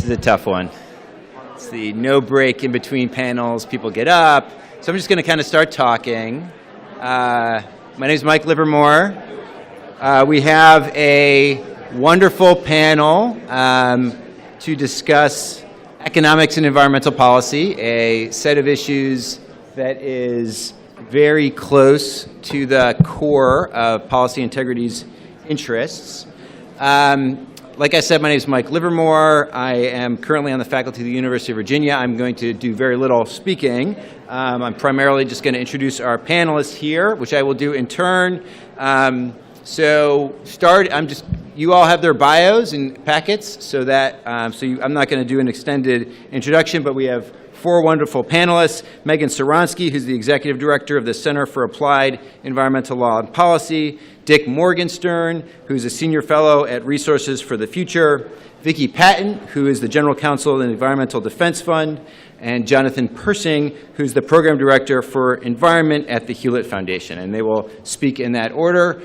is a tough one. It's the no break in between panels. People get up. So I'm just going to kind of start talking. My name is Mike Livermore. We have a wonderful panel to discuss economics and environmental policy, a set of issues that is very close to the core of policy integrity's interests. Like I said, my name is Mike Livermore. I am currently on the faculty of the University of Virginia. I'm going to do very little speaking. I'm primarily just going to introduce our panelists here, which I will do in turn. You all have their bios and packets, so that I'm not going to do an extended introduction, but we have four wonderful panelists. Megan Ceronsky, who's the executive director of the Center for Applied Environmental Law and Policy. Dick Morgenstern, who's a senior fellow at Resources for the Future. Vicky Patton, who is the general counsel of the Environmental Defense Fund. And Jonathan Persing, who's the program director for environment at the Hewlett Foundation. And they will speak in that order.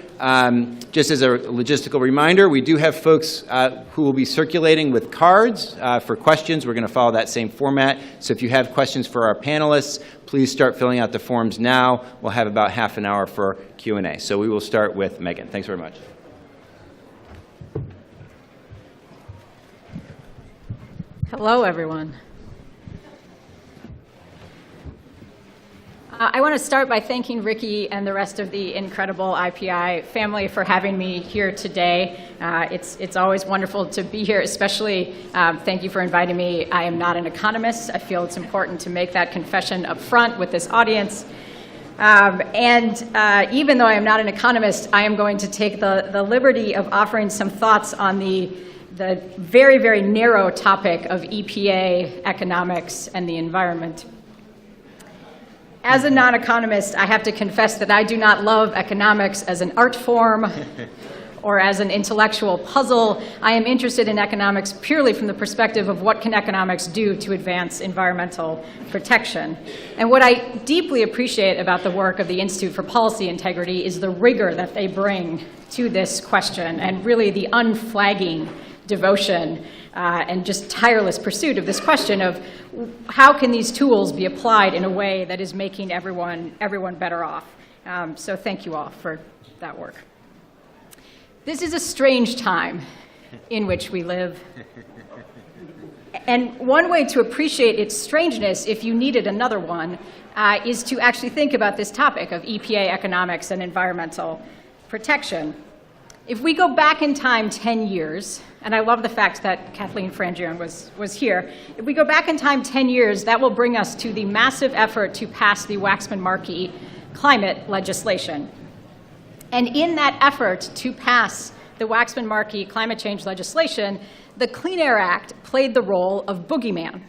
Just as a logistical reminder, we do have folks who will be circulating with cards for questions. We're going to follow that same format. So if you have questions for our panelists, please start filling out the forms now. We'll have about half an hour for Q&A. So we will start with Megan. Thanks very much. Hello, everyone. I want to start by thanking Vickie and the rest of the incredible IPI family for having me here today. It's always wonderful to be here, especially thank you for inviting me. I am not an economist. I feel it's important to make that confession up front with this audience. Even though I am not an economist, I am going to take the liberty of offering some thoughts on the very, very narrow topic of EPA, economics, and the environment. As a non-economist, I have to confess that I do not love economics as an art form or as an intellectual puzzle. I am interested in economics purely from the perspective of what can economics do to advance environmental protection. And what I deeply appreciate about the work of the Institute for Policy Integrity is the rigor that they bring to this question and really the unflagging devotion and just tireless pursuit of this question of how can these tools be applied in a way that is making everyone better off. So thank you all for that work. This is a strange time in which we live. And one way to appreciate its strangeness, if you needed another one, is to actually think about this topic of EPA economics and environmental protection. If we go back in time 10 years, and I love the fact that Kathleen Frangione was here. If we go back in time 10 years, that will bring us to the massive effort to pass the Waxman Markey climate legislation. And in that effort to pass the Waxman Markey climate change legislation, the Clean Air Act played the role of boogeyman.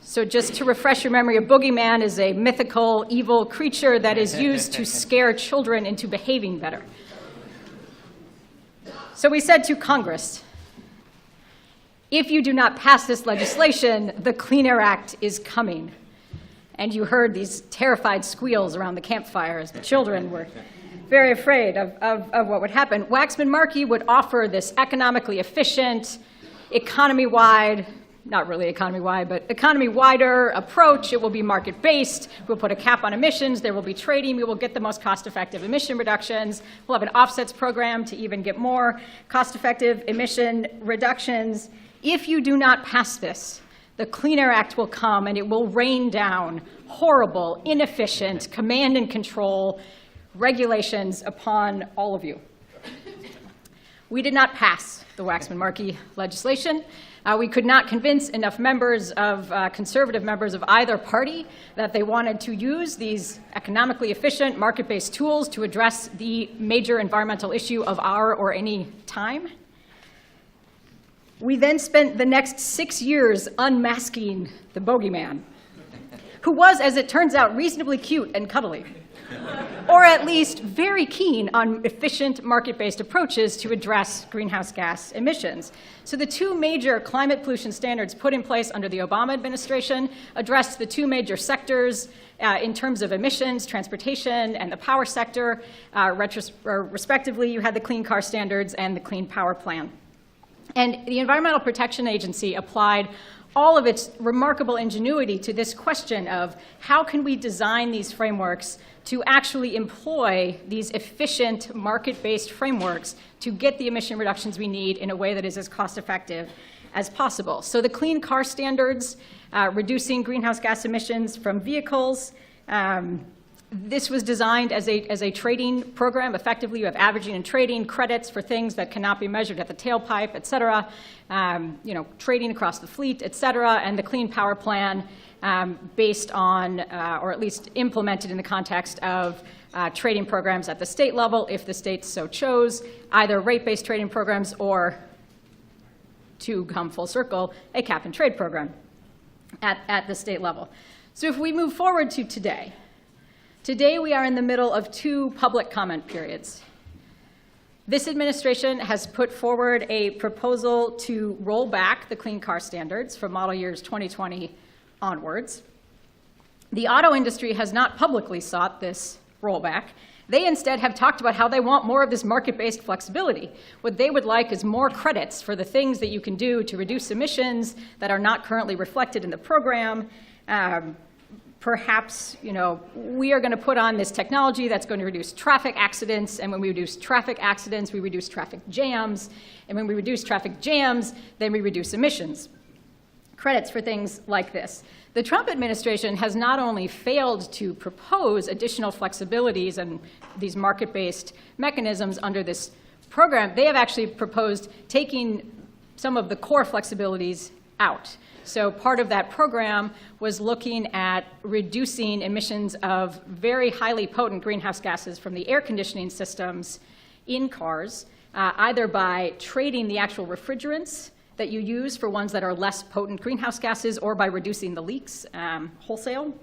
So just to refresh your memory, a boogeyman is a mythical, evil creature that is used to scare children into behaving better. So we said to Congress, if you do not pass this legislation, the Clean Air Act is coming. And you heard these terrified squeals around the campfire as the children were very afraid of what would happen. Waxman Markey would offer this economically efficient, economy-wide, not really economy-wide, but economy-wider approach. It will be market-based. We'll put a cap on emissions. There will be trading. We will get the most cost-effective emission reductions. We'll have an offsets program to even get more cost-effective emission reductions. If you do not pass this, the Clean Air Act will come and it will rain down horrible, inefficient, command and control regulations upon all of you. We did not pass the Waxman Markey legislation. We could not convince enough conservative members of either party that they wanted to use these economically efficient, market-based tools to address the major environmental issue of our or any time. We then spent the next 6 years unmasking the bogeyman, who was, as it turns out, reasonably cute and cuddly. or at least very keen on efficient market-based approaches to address greenhouse gas emissions. So the two major climate pollution standards put in place under the Obama administration addressed the two major sectors in terms of emissions, transportation, and the power sector. Respectively, you had the Clean Car Standards and the Clean Power Plan. And the Environmental Protection Agency applied all of its remarkable ingenuity to this question of how can we design these frameworks to actually employ these efficient market-based frameworks to get the emission reductions we need in a way that is as cost-effective as possible. So the clean car standards, reducing greenhouse gas emissions from vehicles, this was designed as a trading program. Effectively, you have averaging and trading credits for things that cannot be measured at the tailpipe, et cetera, trading across the fleet, et cetera, and the Clean Power Plan based on, or at least implemented in the context of trading programs at the state level, if the states so chose, either rate-based trading programs or, to come full circle, a cap-and-trade program at the state level. So if we move forward to today, today we are in the middle of 2 public comment periods. This administration has put forward a proposal to roll back the clean car standards from model years 2020 onwards. The auto industry has not publicly sought this rollback. They instead have talked about how they want more of this market-based flexibility. What they would like is more credits for the things that you can do to reduce emissions that are not currently reflected in the program. Perhaps, we are going to put on this technology that's going to reduce traffic accidents, and when we reduce traffic accidents, we reduce traffic jams, and when we reduce traffic jams, then we reduce emissions. Credits for things like this. The Trump administration has not only failed to propose additional flexibilities and these market-based mechanisms under this program, they have actually proposed taking some of the core flexibilities out. So part of that program was looking at reducing emissions of very highly potent greenhouse gases from the air conditioning systems in cars, either by trading the actual refrigerants that you use for ones that are less potent greenhouse gases, or by reducing the leaks wholesale.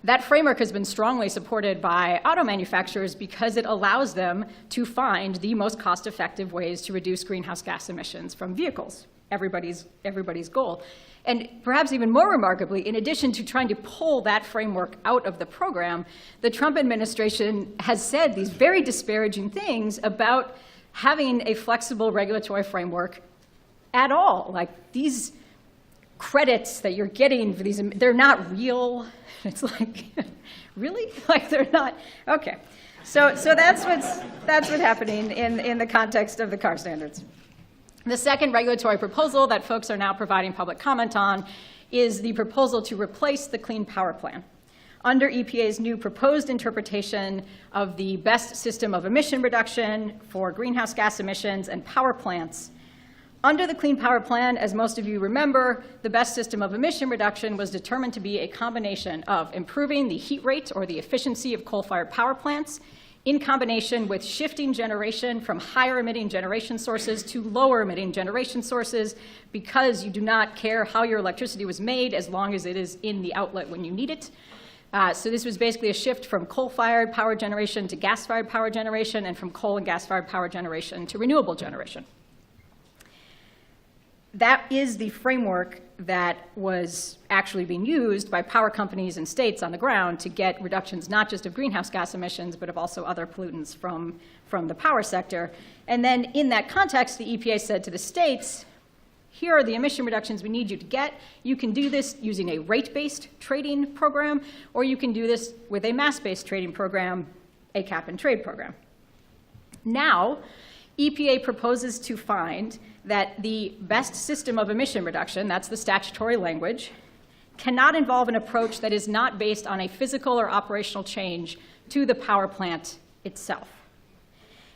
That framework has been strongly supported by auto manufacturers because it allows them to find the most cost-effective ways to reduce greenhouse gas emissions from vehicles. Everybody's goal. And perhaps even more remarkably, in addition to trying to pull that framework out of the program, the Trump administration has said these very disparaging things about having a flexible regulatory framework at all. Like, these credits that you're getting for these, they're not real. It's like, really? Like, they're not? Okay. So that's what's happening in the context of the car standards. The second regulatory proposal that folks are now providing public comment on is the proposal to replace the Clean Power Plan. Under EPA's new proposed interpretation of the best system of emission reduction for greenhouse gas emissions and power plants, under the Clean Power Plan, as most of you remember, the best system of emission reduction was determined to be a combination of improving the heat rate or the efficiency of coal-fired power plants in combination with shifting generation from higher emitting generation sources to lower emitting generation sources, because you do not care how your electricity was made as long as it is in the outlet when you need it. So this was basically a shift from coal-fired power generation to gas-fired power generation, and from coal and gas-fired power generation to renewable generation. That is the framework that was actually being used by power companies and states on the ground to get reductions not just of greenhouse gas emissions, but of also other pollutants from the power sector. And then in that context, the EPA said to the states, here are the emission reductions we need you to get. You can do this using a rate-based trading program, or you can do this with a mass-based trading program, a cap-and-trade program. Now, EPA proposes to find that the best system of emission reduction, that's the statutory language, cannot involve an approach that is not based on a physical or operational change to the power plant itself.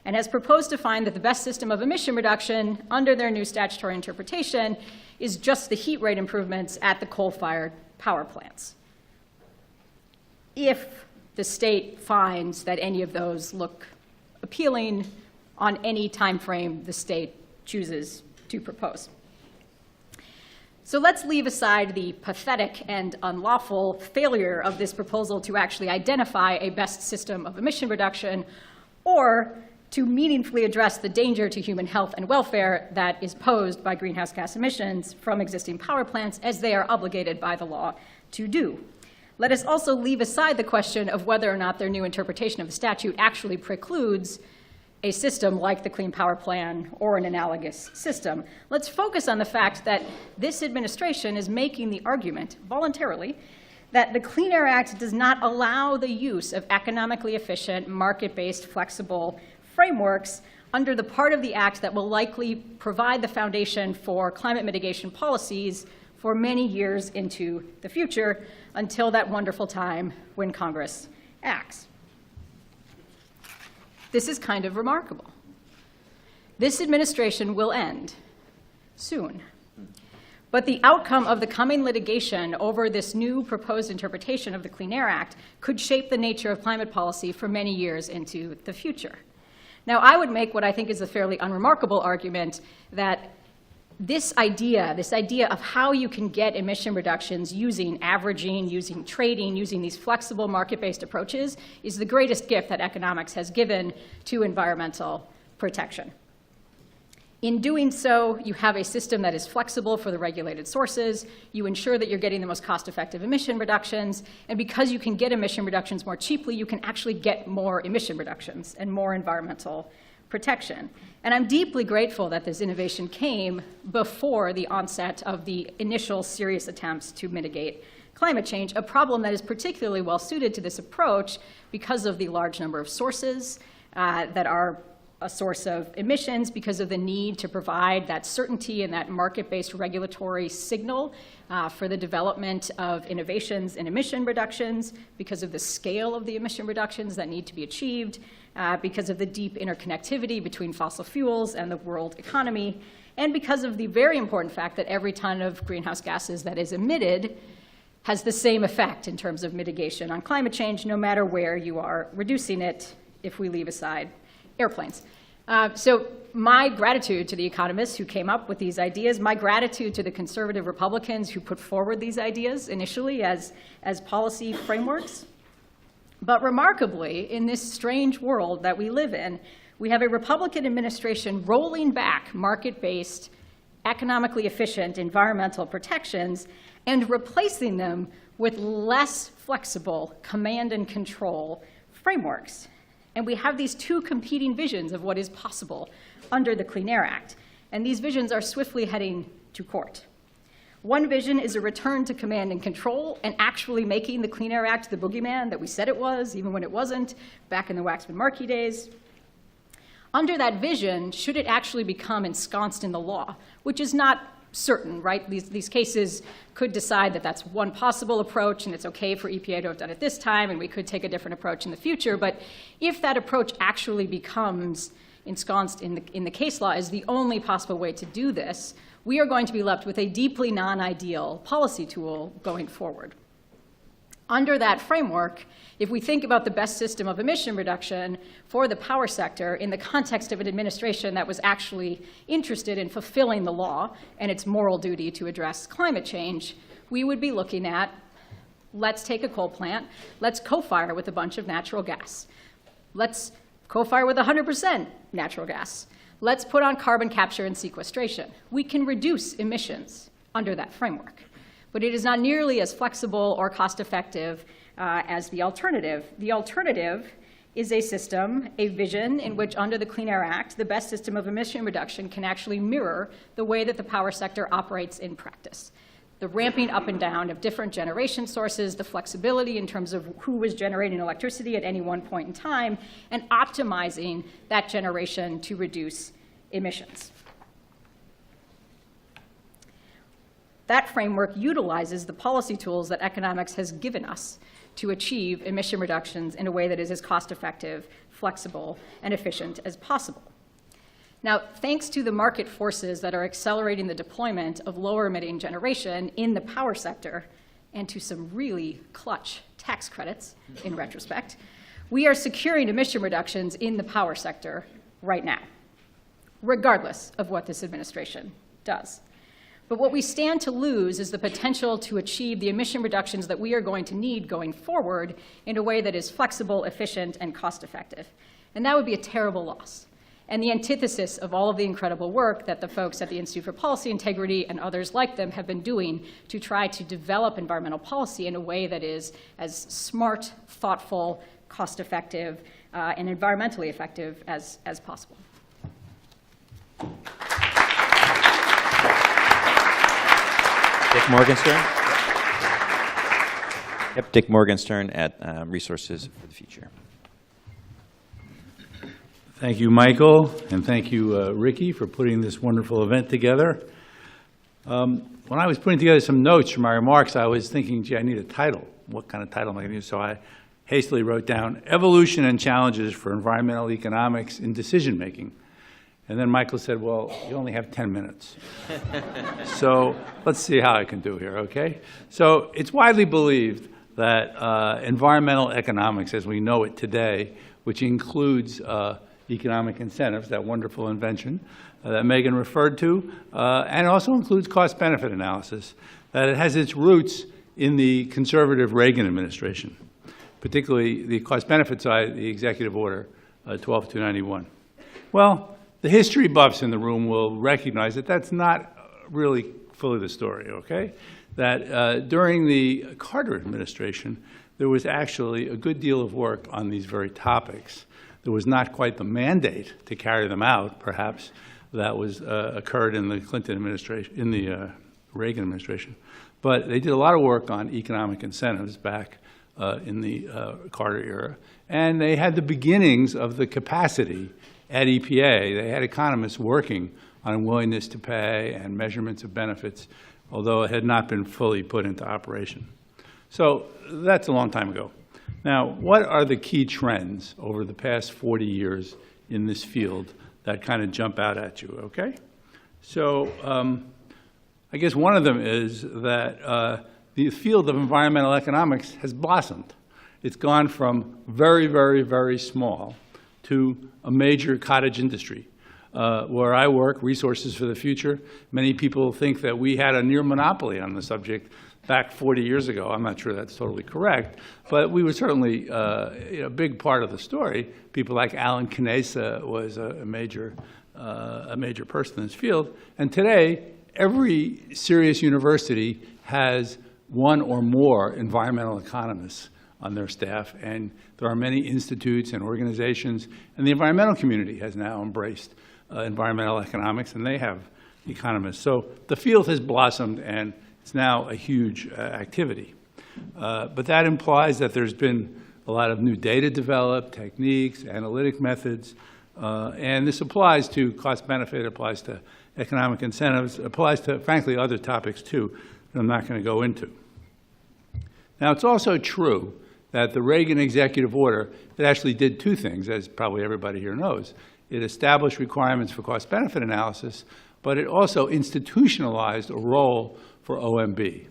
And has proposed to find that the best system of emission reduction under their new statutory interpretation is just the heat rate improvements at the coal-fired power plants, if the state finds that any of those look appealing on any time frame the state chooses to propose. So let's leave aside the pathetic and unlawful failure of this proposal to actually identify a best system of emission reduction, or to meaningfully address the danger to human health and welfare that is posed by greenhouse gas emissions from existing power plants, as they are obligated by the law to do. Let us also leave aside the question of whether or not their new interpretation of the statute actually precludes a system like the Clean Power Plan or an analogous system. Let's focus on the fact that this administration is making the argument, voluntarily, that the Clean Air Act does not allow the use of economically efficient, market-based, flexible frameworks under the part of the act that will likely provide the foundation for climate mitigation policies for many years into the future, until that wonderful time when Congress acts. This is kind of remarkable. This administration will end soon. But the outcome of the coming litigation over this new proposed interpretation of the Clean Air Act could shape the nature of climate policy for many years into the future. Now, I would make what I think is a fairly unremarkable argument that this idea of how you can get emission reductions using averaging, using trading, using these flexible market-based approaches is the greatest gift that economics has given to environmental protection. In doing so, you have a system that is flexible for the regulated sources. You ensure that you're getting the most cost-effective emission reductions. And because you can get emission reductions more cheaply, you can actually get more emission reductions and more environmental protection. And I'm deeply grateful that this innovation came before the onset of the initial serious attempts to mitigate climate change, a problem that is particularly well suited to this approach because of the large number of sources that are a source of emissions, because of the need to provide that certainty and that market-based regulatory signal for the development of innovations in emission reductions, because of the scale of the emission reductions that need to be achieved, because of the deep interconnectivity between fossil fuels and the world economy, and because of the very important fact that every ton of greenhouse gases that is emitted has the same effect in terms of mitigation on climate change, no matter where you are reducing it, if we leave aside airplanes. So my gratitude to the economists who came up with these ideas, my gratitude to the conservative Republicans who put forward these ideas initially as policy frameworks. But remarkably, in this strange world that we live in, we have a Republican administration rolling back market-based, economically efficient environmental protections and replacing them with less flexible command and control frameworks. And we have these two competing visions of what is possible under the Clean Air Act. And these visions are swiftly heading to court. One vision is a return to command and control and actually making the Clean Air Act the boogeyman that we said it was, even when it wasn't, back in the Waxman Markey days. Under that vision, should it actually become ensconced in the law, which is not certain, right? These cases could decide that that's one possible approach and it's okay for EPA to have done it this time and we could take a different approach in the future. But if that approach actually becomes ensconced in the case law as the only possible way to do this, we are going to be left with a deeply non-ideal policy tool going forward. Under that framework, if we think about the best system of emission reduction for the power sector in the context of an administration that was actually interested in fulfilling the law and its moral duty to address climate change, we would be looking at, let's take a coal plant, let's co-fire with a bunch of natural gas. Let's co-fire with 100% natural gas. Let's put on carbon capture and sequestration. We can reduce emissions under that framework. But it is not nearly as flexible or cost-effective as the alternative. The alternative is a system, a vision, in which under the Clean Air Act, the best system of emission reduction can actually mirror the way that the power sector operates in practice. The ramping up and down of different generation sources, the flexibility in terms of who was generating electricity at any one point in time, and optimizing that generation to reduce emissions. That framework utilizes the policy tools that economics has given us to achieve emission reductions in a way that is as cost-effective, flexible, and efficient as possible. Now, thanks to the market forces that are accelerating the deployment of lower-emitting generation in the power sector, and to some really clutch tax credits, in retrospect, we are securing emission reductions in the power sector right now, regardless of what this administration does. But what we stand to lose is the potential to achieve the emission reductions that we are going to need going forward in a way that is flexible, efficient, and cost-effective. And that would be a terrible loss, and the antithesis of all of the incredible work that the folks at the Institute for Policy Integrity and others like them have been doing to try to develop environmental policy in a way that is as smart, thoughtful, cost-effective, and environmentally effective as possible. Dick Morgenstern. Yep, Dick Morgenstern at Resources for the Future. Thank you, Michael, and thank you, Ricky, for putting this wonderful event together. When I was putting together some notes for my remarks, I was thinking, gee, I need a title. What kind of title am I going to use? So I hastily wrote down Evolution and Challenges for Environmental Economics in Decision-Making. And then Michael said, well, you only have 10 minutes. So let's see how I can do here, okay? So it's widely believed that environmental economics, as we know it today, which includes economic incentives, that wonderful invention that Megan referred to, and also includes cost-benefit analysis, that it has its roots in the conservative Reagan administration, particularly the cost-benefit side, the Executive Order 12291. Well, the history buffs in the room will recognize that that's not really fully the story, okay? That during the Carter administration, there was actually a good deal of work on these very topics. There was not quite the mandate to carry them out, perhaps, that was occurred in the Clinton administration, in the Reagan administration. But they did a lot of work on economic incentives back in the Carter era. And they had the beginnings of the capacity at EPA. They had economists working on a willingness to pay and measurements of benefits, although it had not been fully put into operation. So that's a long time ago. Now, what are the key trends over the past 40 years in this field that kind of jump out at you, okay? So I guess one of them is that the field of environmental economics has blossomed. It's gone from very, very, very small to a major cottage industry. Where I work, Resources for the Future, many people think that we had a near monopoly on the subject back 40 years ago. I'm not sure that's totally correct, but we were certainly a big part of the story. People like Alan Knesa was a major person in this field. And today, every serious university has one or more environmental economists on their staff, and there are many institutes and organizations, and the environmental community has now embraced environmental economics, and they have economists. So the field has blossomed, and it's now a huge activity. But that implies that there's been a lot of new data developed, techniques, analytic methods, and this applies to cost-benefit, applies to economic incentives, applies to, frankly, other topics, too, that I'm not going to go into. Now, it's also true that the Reagan executive order, it actually did two things, as probably everybody here knows. It established requirements for cost-benefit analysis, but it also institutionalized a role for OMB.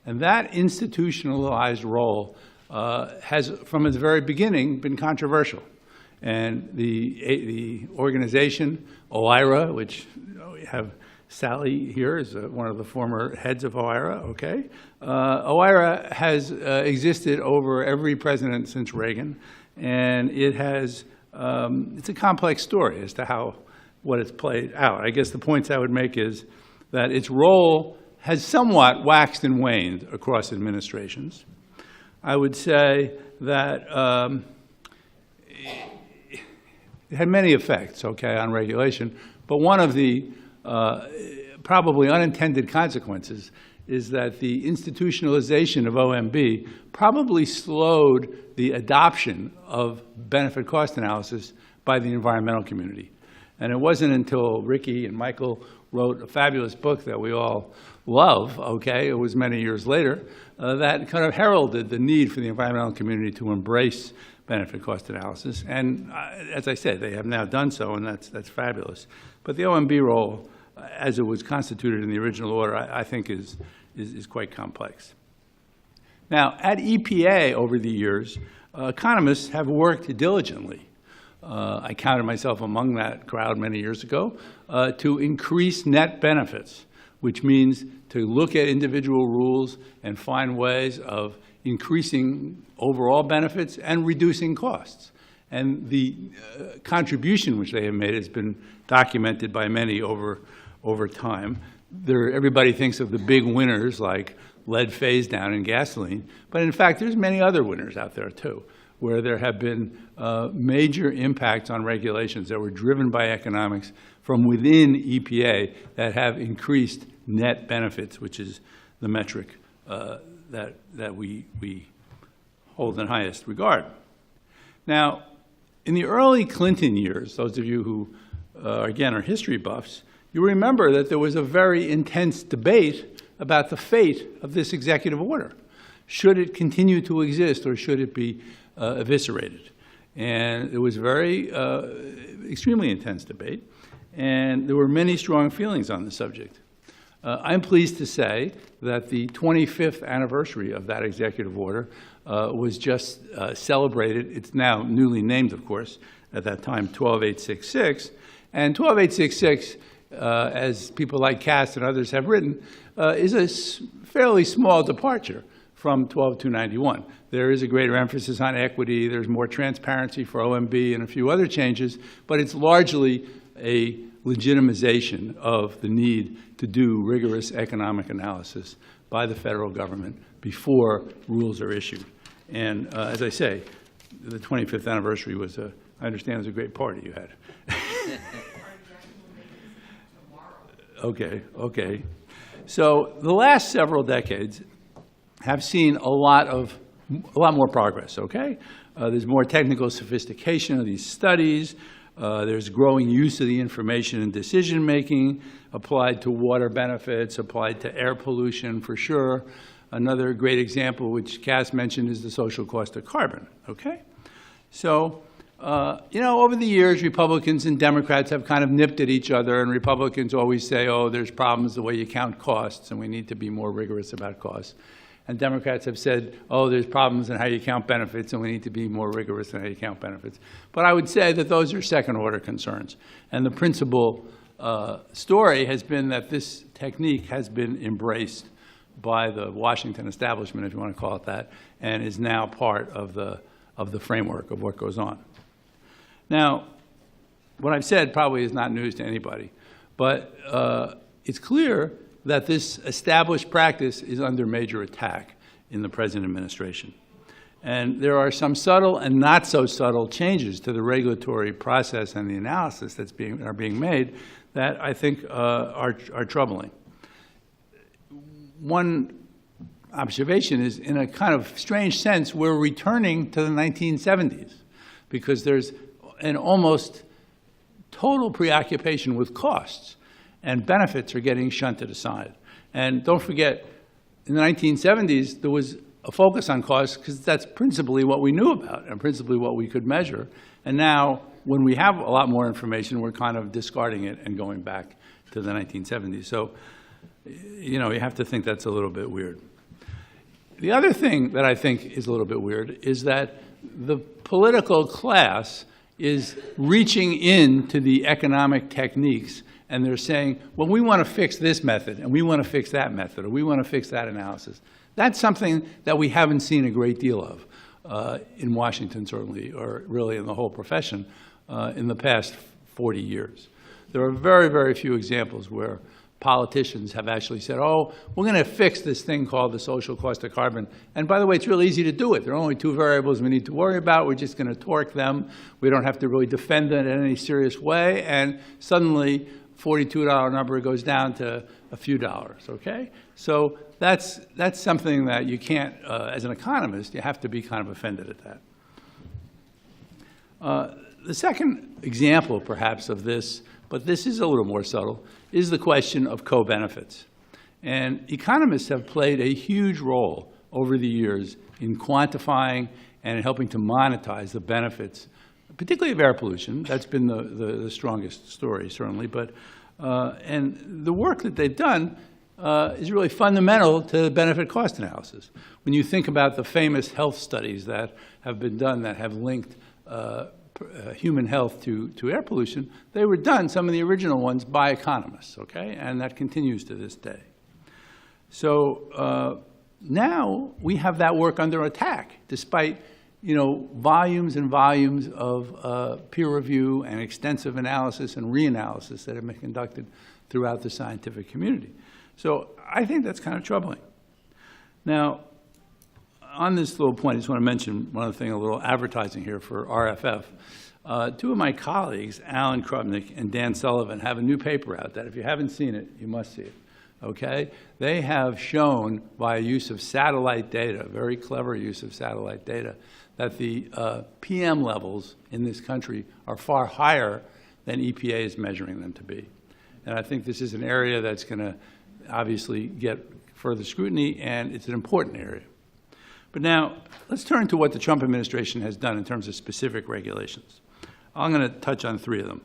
And that institutionalized role has, from its very beginning, been controversial. And the organization, OIRA, which we have Sally here is one of the former heads of OIRA, okay? OIRA has existed over every president since Reagan, and it has, it's a complex story as to what it's played out. I guess the points I would make is that its role has somewhat waxed and waned across administrations. I would say that it had many effects, okay, on regulation, but one of the probably unintended consequences is that the institutionalization of OMB probably slowed the adoption of benefit cost analysis by the environmental community. And it wasn't until Ricky and Michael wrote a fabulous book that we all love, okay, it was many years later, that kind of heralded the need for the environmental community to embrace benefit cost analysis. And as I said, they have now done so, and that's fabulous. But the OMB role, as it was constituted in the original order, I think is quite complex. Now, at EPA over the years, economists have worked diligently. I counted myself among that crowd many years ago, to increase net benefits, which means to look at individual rules and find ways of increasing overall benefits and reducing costs. And the contribution which they have made has been documented by many over time. Everybody thinks of the big winners like lead phase down in gasoline, but in fact there's many other winners out there too. where there have been major impacts on regulations that were driven by economics from within EPA that have increased net benefits, which is the metric that we hold in highest regard. Now, in the early Clinton years, those of you who, again, are history buffs, you remember that there was a very intense debate about the fate of this executive order. Should it continue to exist, or should it be eviscerated? And it was very, extremely intense debate, and there were many strong feelings on the subject. I'm pleased to say that the 25th anniversary of that executive order was just celebrated. It's now newly named, of course, at that time, 12866. And 12866, as people like Cass and others have written, is a fairly small departure from 12291. There is a greater emphasis on equity. There's more transparency for OMB and a few other changes, but it's largely a legitimization of the need to do rigorous economic analysis by the federal government before rules are issued. And as I say, the 25th anniversary was I understand it was a great party you had. Okay. So the last several decades have seen a lot more progress, okay? There's more technical sophistication of these studies. There's growing use of the information in decision-making, applied to water benefits, applied to air pollution, for sure. Another great example, which Cass mentioned, is the social cost of carbon, okay? So, over the years, Republicans and Democrats have kind of nipped at each other, and Republicans always say, oh, there's problems the way you count costs, and we need to be more rigorous about costs. And Democrats have said, oh, there's problems in how you count benefits, and we need to be more rigorous in how you count benefits. But I would say that those are second-order concerns. And the principal story has been that this technique has been embraced by the Washington establishment, if you want to call it that, and is now part of the framework of what goes on. Now, what I've said probably is not news to anybody, but it's clear that this established practice is under major attack in the present administration. And there are some subtle and not so subtle changes to the regulatory process and the analysis that are being made that I think are troubling. One observation is, in a kind of strange sense, we're returning to the 1970s because there's an almost total preoccupation with costs, and benefits are getting shunted aside. And don't forget, in the 1970s, there was a focus on costs because that's principally what we knew about and principally what we could measure. And now, when we have a lot more information, we're kind of discarding it and going back to the 1970s. So, you have to think that's a little bit weird. The other thing that I think is a little bit weird is that the political class is reaching into the economic techniques, and they're saying, well, we want to fix this method, and we want to fix that method, or we want to fix that analysis. That's something that we haven't seen a great deal of in Washington, certainly, or really in the whole profession in the past 40 years. There are very, very few examples where politicians have actually said, oh, we're going to fix this thing called the social cost of carbon. And by the way, it's really easy to do it. There are only two variables we need to worry about. We're just going to torque them. We don't have to really defend it in any serious way. And suddenly, $42 number goes down to a few dollars, okay? So that's something that you can't, as an economist, you have to be kind of offended at that. The second example, perhaps, of this, but this is a little more subtle, is the question of co-benefits. And economists have played a huge role over the years in quantifying and helping to monetize the benefits, particularly of air pollution. That's been the strongest story, certainly. But, and the work that they've done is really fundamental to benefit cost analysis. When you think about the famous health studies that have been done that have linked human health to air pollution, they were done, some of the original ones, by economists, okay? And that continues to this day. So now we have that work under attack, despite volumes and volumes of peer review and extensive analysis and reanalysis that have been conducted throughout the scientific community. So I think that's kind of troubling. Now, on this little point, I just want to mention one other thing, a little advertising here for RFF. Two of my colleagues, Alan Krupnick and Dan Sullivan, have a new paper out that if you haven't seen it, you must see it, okay? They have shown by use of satellite data, very clever use of satellite data, that the PM levels in this country are far higher than EPA is measuring them to be. And I think this is an area that's going to obviously get further scrutiny, and it's an important area. But now, let's turn to what the Trump administration has done in terms of specific regulations. I'm going to touch on three of them: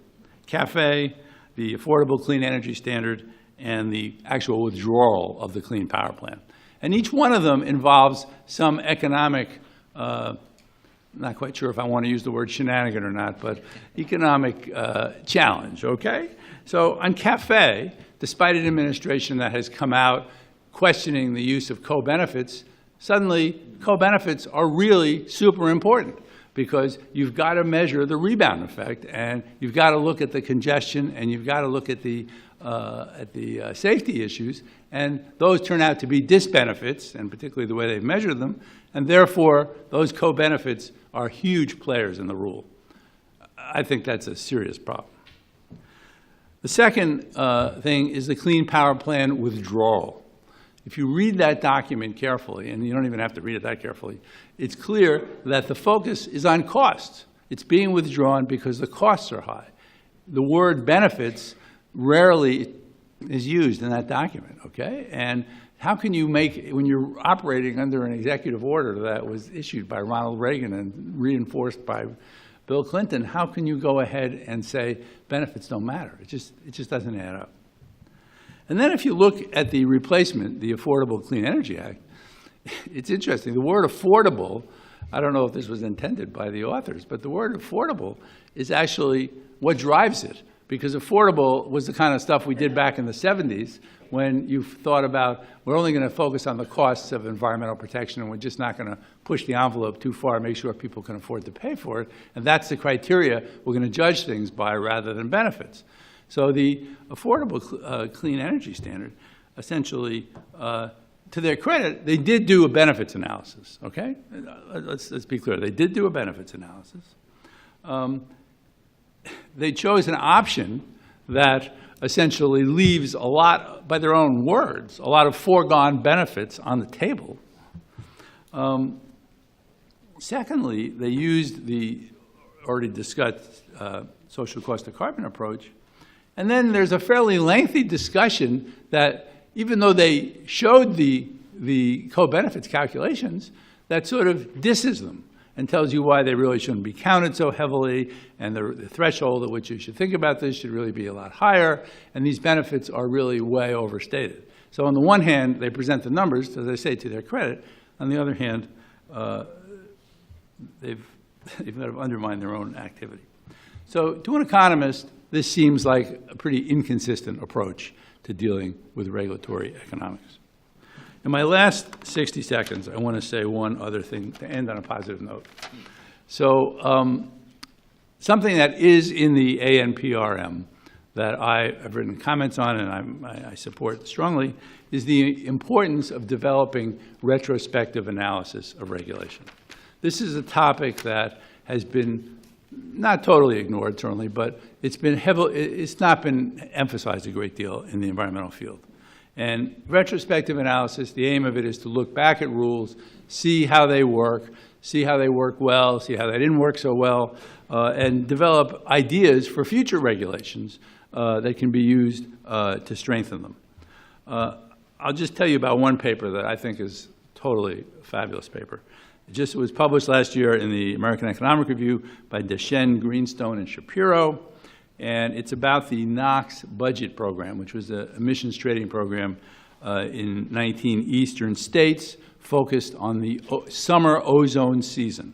CAFE, the Affordable Clean Energy Standard, and the actual withdrawal of the Clean Power Plan. And each one of them involves some economic, not quite sure if I want to use the word shenanigan or not, but economic challenge, okay? So on CAFE, despite an administration that has come out questioning the use of co-benefits, suddenly co-benefits are really super important, because you've got to measure the rebound effect, and you've got to look at the congestion, and you've got to look at the safety issues, and those turn out to be disbenefits, and particularly the way they've measured them, and therefore those co-benefits are huge players in the rule. I think that's a serious problem. The second thing is the Clean Power Plan withdrawal. If you read that document carefully, and you don't even have to read it that carefully, it's clear that the focus is on costs. It's being withdrawn because the costs are high. The word benefits rarely is used in that document, okay? And how can you make, when you're operating under an executive order that was issued by Ronald Reagan and reinforced by Bill Clinton, how can you go ahead and say benefits don't matter? It just doesn't add up. And then if you look at the replacement, the Affordable Clean Energy Act, it's interesting. The word affordable, I don't know if this was intended by the authors, but the word affordable is actually what drives it. Because affordable was the kind of stuff we did back in the 70s when you thought about, we're only going to focus on the costs of environmental protection, and we're just not going to push the envelope too far and make sure people can afford to pay for it. And that's the criteria we're going to judge things by rather than benefits. So the Affordable Clean Energy Standard, essentially, to their credit, they did do a benefits analysis, okay? Let's be clear. They did do a benefits analysis. They chose an option that essentially leaves a lot, by their own words, a lot of foregone benefits on the table. Secondly, they used the already discussed social cost of carbon approach. And then there's a fairly lengthy discussion that even though they showed the co-benefits calculations, that sort of disses them and tells you why they really shouldn't be counted so heavily, and the threshold at which you should think about this should really be a lot higher, and these benefits are really way overstated. So on the one hand, they present the numbers, as I say, to their credit. On the other hand, they've kind of undermined their own activity. So to an economist, this seems like a pretty inconsistent approach to dealing with regulatory economics. In my last 60 seconds, I want to say one other thing to end on a positive note. So something that is in the ANPRM that I have written comments on and I support strongly is the importance of developing retrospective analysis of regulation. This is a topic that has been not totally ignored, certainly, but it's not been emphasized a great deal in the environmental field. And retrospective analysis, the aim of it is to look back at rules, see how they work well, see how they didn't work so well, and develop ideas for future regulations that can be used to strengthen them. I'll just tell you about one paper that I think is totally a fabulous paper. It was published last year in the American Economic Review by Deschen, Greenstone, and Shapiro. And it's about the NOx budget program, which was an emissions trading program in 19 eastern states focused on the summer ozone season.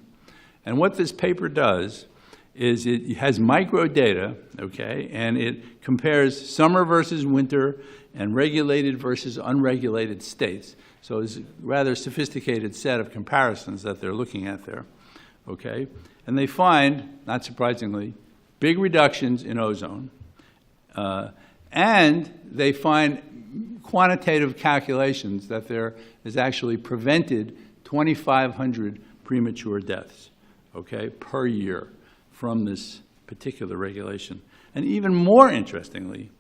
And what this paper does is it has micro data, okay, and it compares summer versus winter and regulated versus unregulated states. So it's a rather sophisticated set of comparisons that they're looking at there, okay? And they find, not surprisingly, big reductions in ozone, and they find quantitative calculations that there is actually prevented 2,500 premature deaths, okay, per year from this particular regulation. And even more interestingly,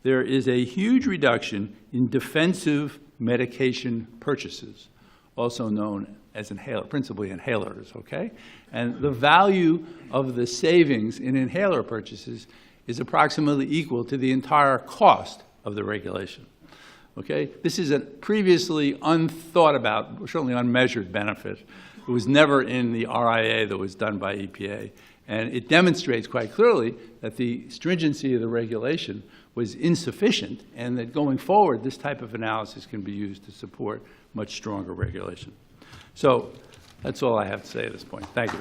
there is a huge reduction in defensive medication purchases, also known as principally inhalers, okay? And the value of the savings in inhaler purchases is approximately equal to the entire cost of the regulation, okay? This is a previously unthought about, certainly unmeasured benefit. It was never in the RIA that was done by EPA. And it demonstrates quite clearly that the stringency of the regulation was insufficient, and that going forward, this type of analysis can be used to support much stronger regulation. So that's all I have to say at this point. Thank you.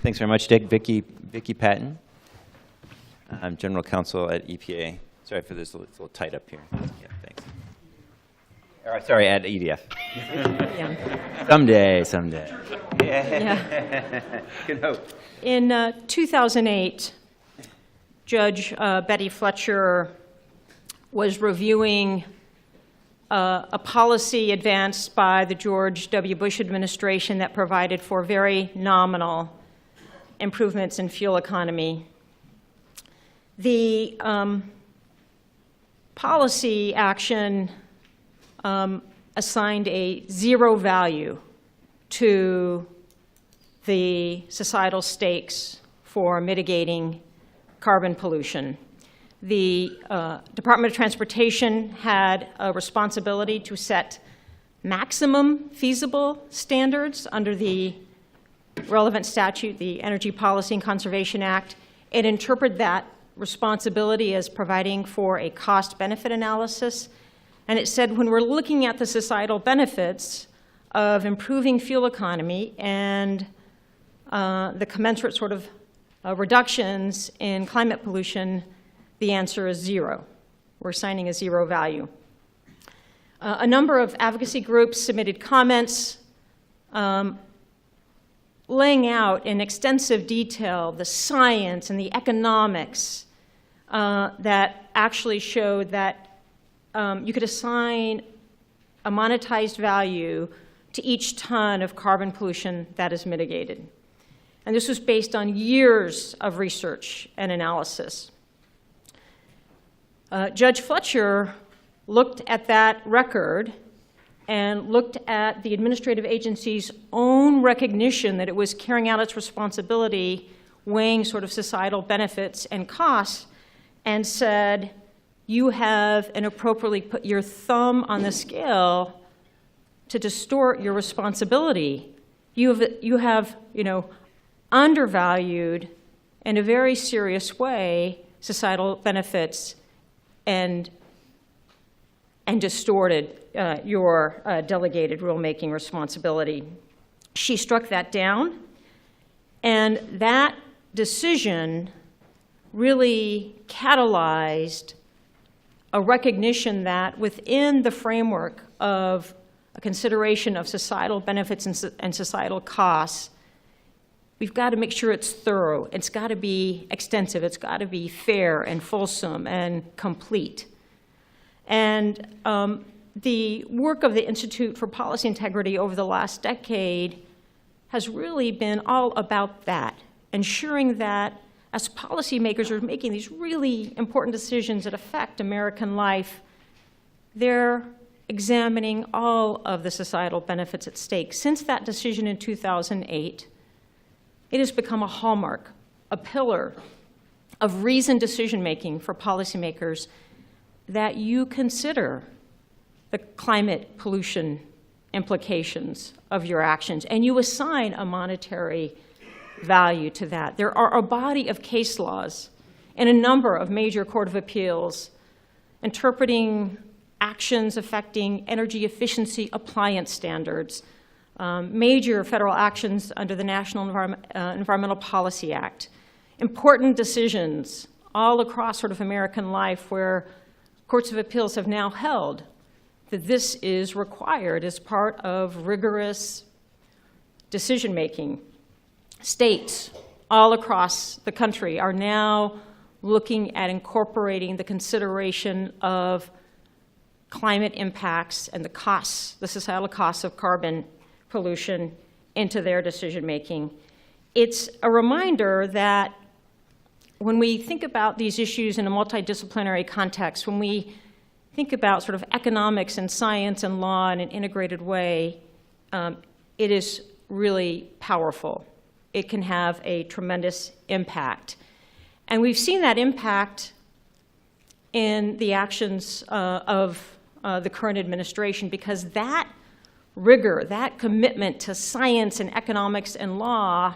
Thanks very much, Dick. Vicky Patton. I'm General Counsel at EPA. Sorry for this, it's a little tight up here. Yeah, thanks. Sorry, at EDF. Yeah. Someday. Yeah. Good hope. In 2008, Judge Betty Fletcher was reviewing a policy advanced by the George W. Bush administration that provided for very nominal improvements in fuel economy. The policy action assigned a zero value to the societal stakes for mitigating carbon pollution. The Department of Transportation had a responsibility to set maximum feasible standards under the relevant statute, the Energy Policy and Conservation Act. It interpreted that responsibility as providing for a cost-benefit analysis. And it said when we're looking at the societal benefits of improving fuel economy and the commensurate sort of reductions in climate pollution, the answer is zero. We're assigning a zero value. A number of advocacy groups submitted comments laying out in extensive detail the science and the economics that actually showed that you could assign a monetized value to each ton of carbon pollution that is mitigated. And this was based on years of research and analysis. Judge Fletcher looked at that record and looked at the administrative agency's own recognition that it was carrying out its responsibility, weighing sort of societal benefits and costs, and said, you have inappropriately put your thumb on the scale to distort your responsibility. You have undervalued in a very serious way societal benefits and distorted your delegated rulemaking responsibility. She struck that down, and that decision really catalyzed a recognition that within the framework of a consideration of societal benefits and societal costs, we've got to make sure it's thorough. It's got to be extensive. It's got to be fair and fulsome and complete. And the work of the Institute for Policy Integrity over the last decade has really been all about that, ensuring that as policymakers are making these really important decisions that affect American life, they're examining all of the societal benefits at stake. Since that decision in 2008, it has become a hallmark, a pillar of reasoned decision-making for policymakers that you consider the climate pollution implications of your actions, and you assign a monetary value to that. There are a body of case laws in a number of major court of appeals interpreting actions affecting energy efficiency appliance standards, major federal actions under the National Environmental Policy Act, important decisions all across sort of American life where courts of appeals have now held that this is required as part of rigorous decision-making. States all across the country are now looking at incorporating the consideration of climate impacts and the costs, the societal costs of carbon pollution into their decision-making. It's a reminder that when we think about these issues in a multidisciplinary context, when we think about sort of economics and science and law in an integrated way, it is really powerful. It can have a tremendous impact. And we've seen that impact in the actions of the current administration, because that rigor, that commitment to science and economics and law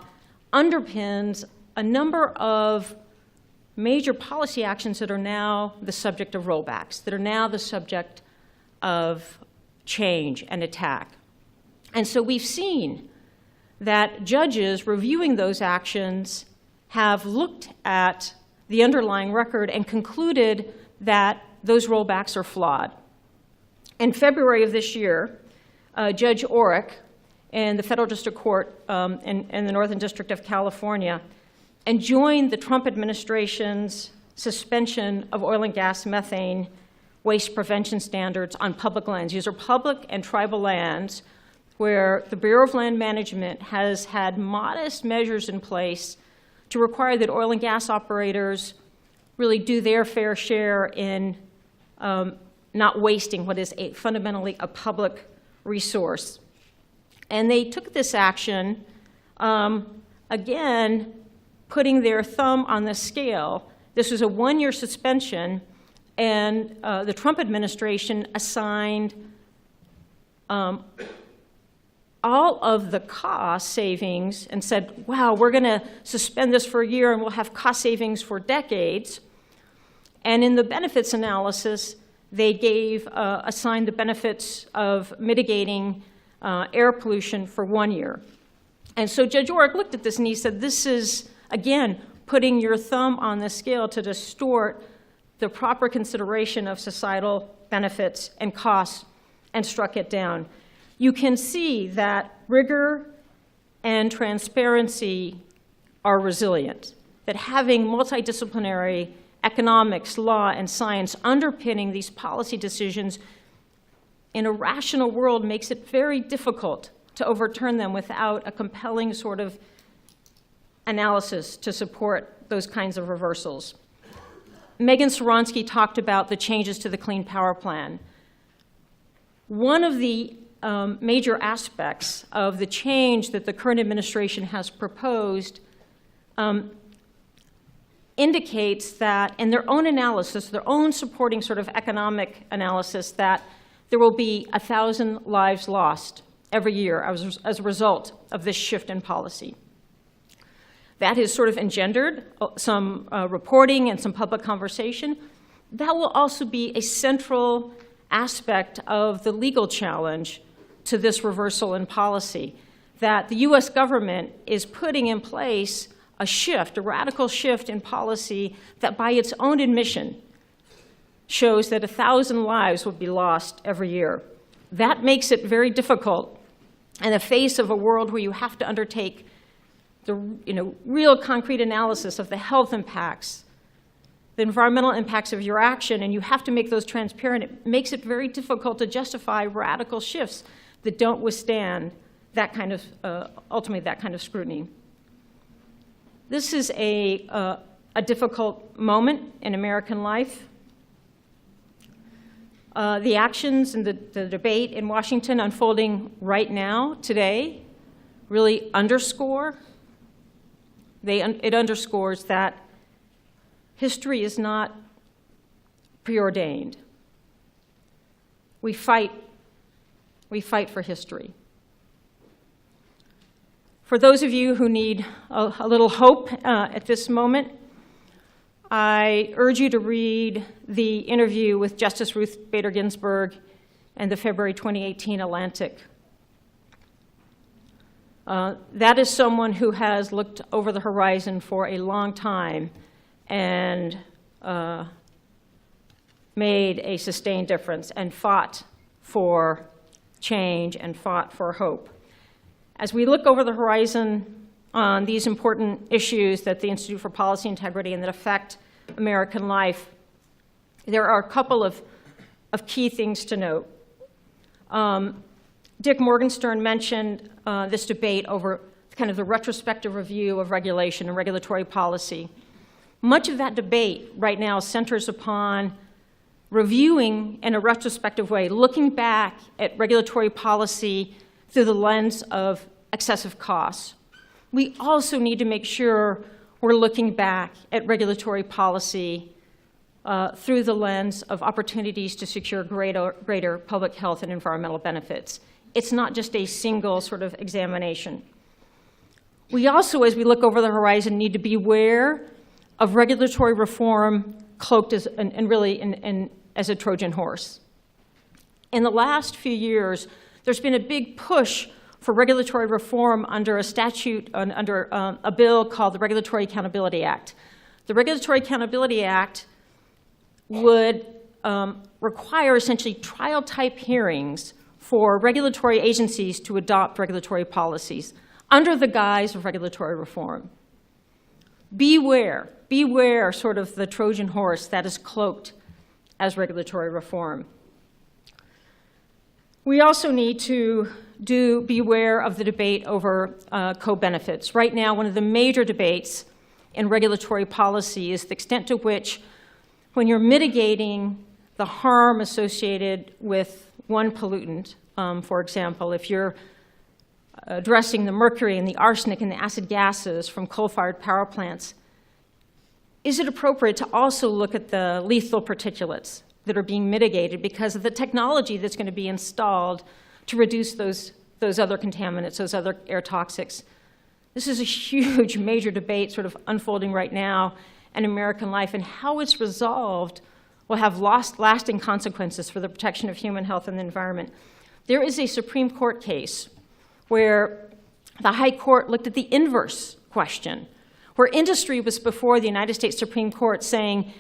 underpins a number of major policy actions that are now the subject of rollbacks, that are now the subject of change and attack. And so we've seen that judges reviewing those actions have looked at the underlying record and concluded that those rollbacks are flawed. In February of this year, Judge Orrick in the Federal District Court in the Northern District of California enjoined the Trump administration's suspension of oil and gas methane waste prevention standards on public lands. These are public and tribal lands where the Bureau of Land Management has had modest measures in place to require that oil and gas operators really do their fair share in not wasting what is fundamentally a public resource. And they took this action, again, putting their thumb on the scale. This was a one-year suspension, and the Trump administration assigned all of the cost savings and said, wow, we're going to suspend this for a year and we'll have cost savings for decades. And in the benefits analysis, they assigned the benefits of mitigating air pollution for 1 year. And so Judge Orrick looked at this and he said, this is, again, putting your thumb on the scale to distort the proper consideration of societal benefits and costs, and struck it down. You can see that rigor and transparency are resilient, that having multidisciplinary economics, law, and science underpinning these policy decisions in a rational world makes it very difficult to overturn them without a compelling sort of analysis to support those kinds of reversals. Megan Ceronsky talked about the changes to the Clean Power Plan. One of the major aspects of the change that the current administration has proposed indicates that, in their own analysis, their own supporting sort of economic analysis, that there will be 1,000 lives lost every year as a result of this shift in policy. That has sort of engendered some reporting and some public conversation. That will also be a central aspect of the legal challenge to this reversal in policy, that the US government is putting in place a shift, a radical shift in policy that by its own admission shows that 1,000 lives will be lost every year. That makes it very difficult in the face of a world where you have to undertake the real concrete analysis of the health impacts, the environmental impacts of your action, and you have to make those transparent. It makes it very difficult to justify radical shifts that don't withstand that kind of, ultimately, that kind of scrutiny. This is a difficult moment in American life. The actions and the debate in Washington unfolding right now, today, really underscore, it underscores that history is not preordained. We fight for history. For those of you who need a little hope at this moment, I urge you to read the interview with Justice Ruth Bader Ginsburg in the February 2018 Atlantic. That is someone who has looked over the horizon for a long time and made a sustained difference and fought for change and fought for hope. As we look over the horizon on these important issues that the Institute for Policy Integrity and that affect American life, there are a couple of key things to note. Dick Morgenstern mentioned this debate over kind of the retrospective review of regulation and regulatory policy. Much of that debate right now centers upon reviewing in a retrospective way, looking back at regulatory policy through the lens of excessive costs. We also need to make sure we're looking back at regulatory policy through the lens of opportunities to secure greater public health and environmental benefits. It's not just a single sort of examination. We also, as we look over the horizon, need to be aware of regulatory reform cloaked as, and really as a Trojan horse. In the last few years, there's been a big push for regulatory reform under a statute, under a bill called the Regulatory Accountability Act. The Regulatory Accountability Act would require essentially trial-type hearings for regulatory agencies to adopt regulatory policies under the guise of regulatory reform. Beware sort of the Trojan horse that is cloaked as regulatory reform. We also need to beware of the debate over co-benefits. Right now, one of the major debates in regulatory policy is the extent to which, when you're mitigating the harm associated with one pollutant, for example, if you're addressing the mercury and the arsenic and the acid gases from coal-fired power plants, is it appropriate to also look at the lethal particulates that are being mitigated because of the technology that's going to be installed to reduce those other contaminants, those other air toxics? This is a huge, major debate sort of unfolding right now in American life, and how it's resolved will have lasting consequences for the protection of human health and the environment. There is a Supreme Court case where the High Court looked at the inverse question, where industry was before the United States Supreme Court saying,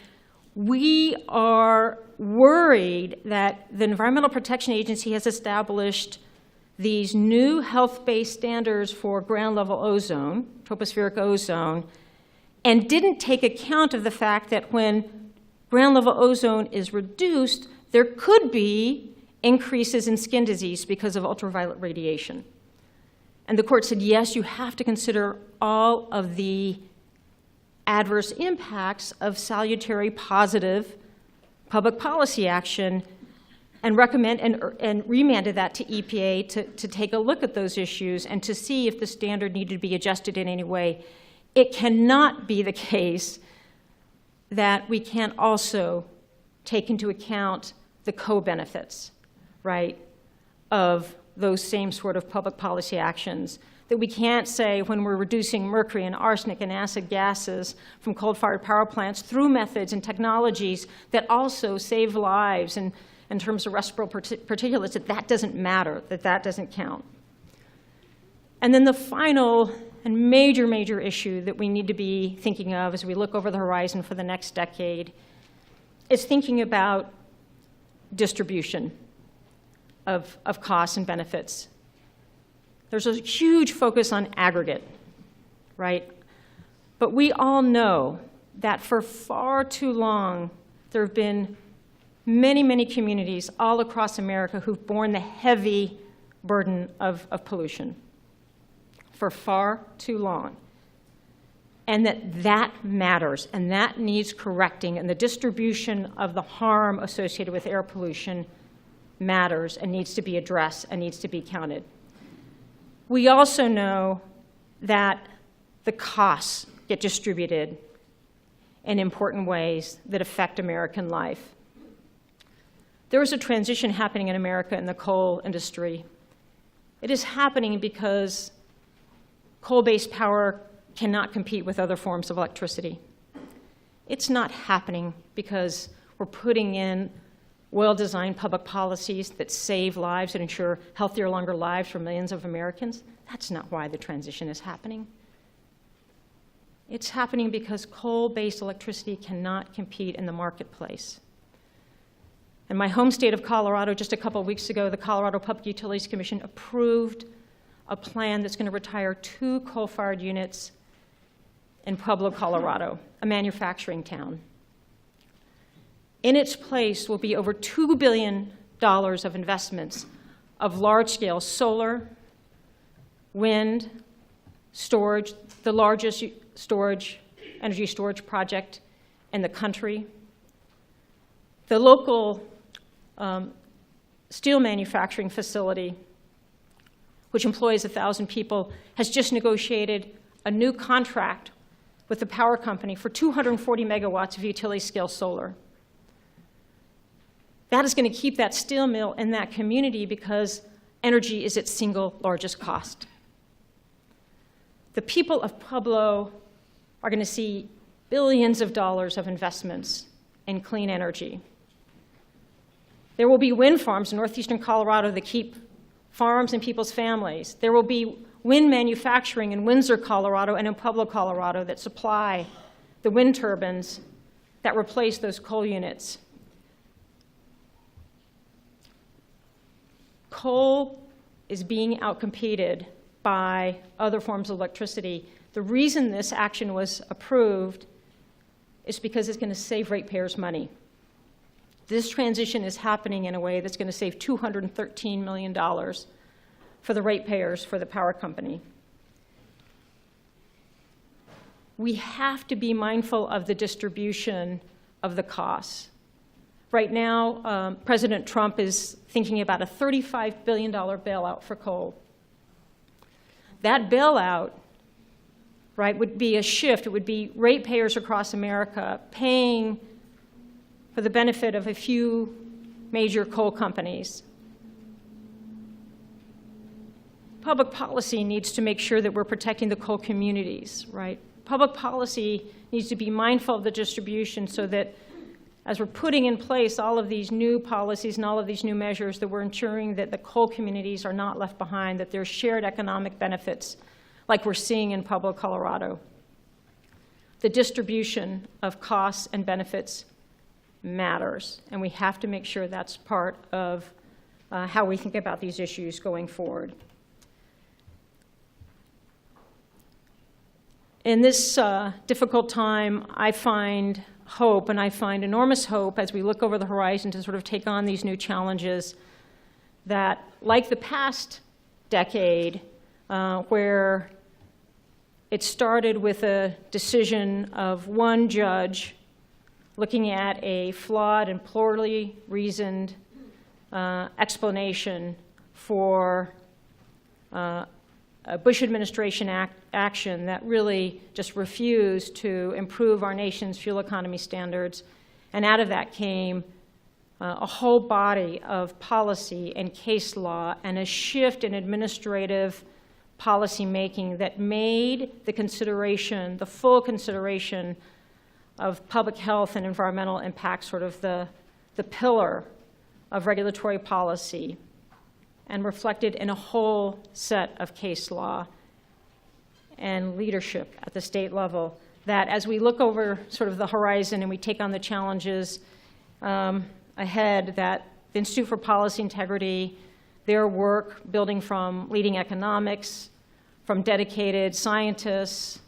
we are worried that the Environmental Protection Agency has established these new health-based standards for ground-level ozone, tropospheric ozone, and didn't take account of the fact that when ground-level ozone is reduced, there could be increases in skin disease because of ultraviolet radiation. And the court said, yes, you have to consider all of the adverse impacts of salutary, positive public policy action, and and remanded that to EPA to take a look at those issues and to see if the standard needed to be adjusted in any way. It cannot be the case that we can't also take into account the co-benefits, right, of those same sort of public policy actions. That we can't say when we're reducing mercury and arsenic and acid gases from coal-fired power plants through methods and technologies that also save lives and in terms of respiratory particulates, that doesn't matter, that doesn't count. And then the final and major issue that we need to be thinking of as we look over the horizon for the next decade is thinking about distribution of costs and benefits. There's a huge focus on aggregate, right? But we all know that for far too long, there have been many communities all across America who've borne the heavy burden of pollution for far too long. And that matters, and that needs correcting, and the distribution of the harm associated with air pollution matters and needs to be addressed and needs to be counted. We also know that the costs get distributed in important ways that affect American life. There is a transition happening in America in the coal industry. It is happening because coal-based power cannot compete with other forms of electricity. It's not happening because we're putting in well-designed public policies that save lives and ensure healthier, longer lives for millions of Americans. That's not why the transition is happening. It's happening because coal-based electricity cannot compete in the marketplace. In my home state of Colorado, just a couple of weeks ago, the Colorado Public Utilities Commission approved a plan that's going to retire 2 coal-fired units in Pueblo, Colorado, a manufacturing town. In its place will be over $2 billion of investments of large-scale solar, wind, storage, the largest energy storage project in the country. The local steel manufacturing facility, which employs 1,000 people, has just negotiated a new contract with the power company for 240 megawatts of utility-scale solar. That is going to keep that steel mill in that community because energy is its single largest cost. The people of Pueblo are going to see billions of dollars of investments in clean energy. There will be wind farms in northeastern Colorado that keep farms and people's families. There will be wind manufacturing in Windsor, Colorado, and in Pueblo, Colorado, that supply the wind turbines that replace those coal units. Coal is being outcompeted by other forms of electricity. The reason this action was approved is because it's going to save ratepayers money. This transition is happening in a way that's going to save $213 million for the ratepayers for the power company. We have to be mindful of the distribution of the costs. Right now, President Trump is thinking about a $35 billion bailout for coal. That bailout, right, would be a shift. It would be ratepayers across America paying for the benefit of a few major coal companies. Public policy needs to make sure that we're protecting the coal communities, right? Public policy needs to be mindful of the distribution so that as we're putting in place all of these new policies and all of these new measures, that we're ensuring that the coal communities are not left behind, that there's shared economic benefits like we're seeing in Pueblo, Colorado. The distribution of costs and benefits matters, and we have to make sure that's part of how we think about these issues going forward. In this difficult time, I find hope, and I find enormous hope as we look over the horizon to sort of take on these new challenges that, like the past decade, where it started with a decision of one judge looking at a flawed and poorly reasoned explanation for a Bush administration action that really just refused to improve our nation's fuel economy standards. And out of that came a whole body of policy and case law and a shift in administrative policy making that made the consideration, the full consideration of public health and environmental impact sort of the pillar of regulatory policy, and reflected in a whole set of case law and leadership at the state level, that as we look over sort of the horizon and we take on the challenges ahead, that the Institute for Policy Integrity, their work building from leading economics, from dedicated scientists,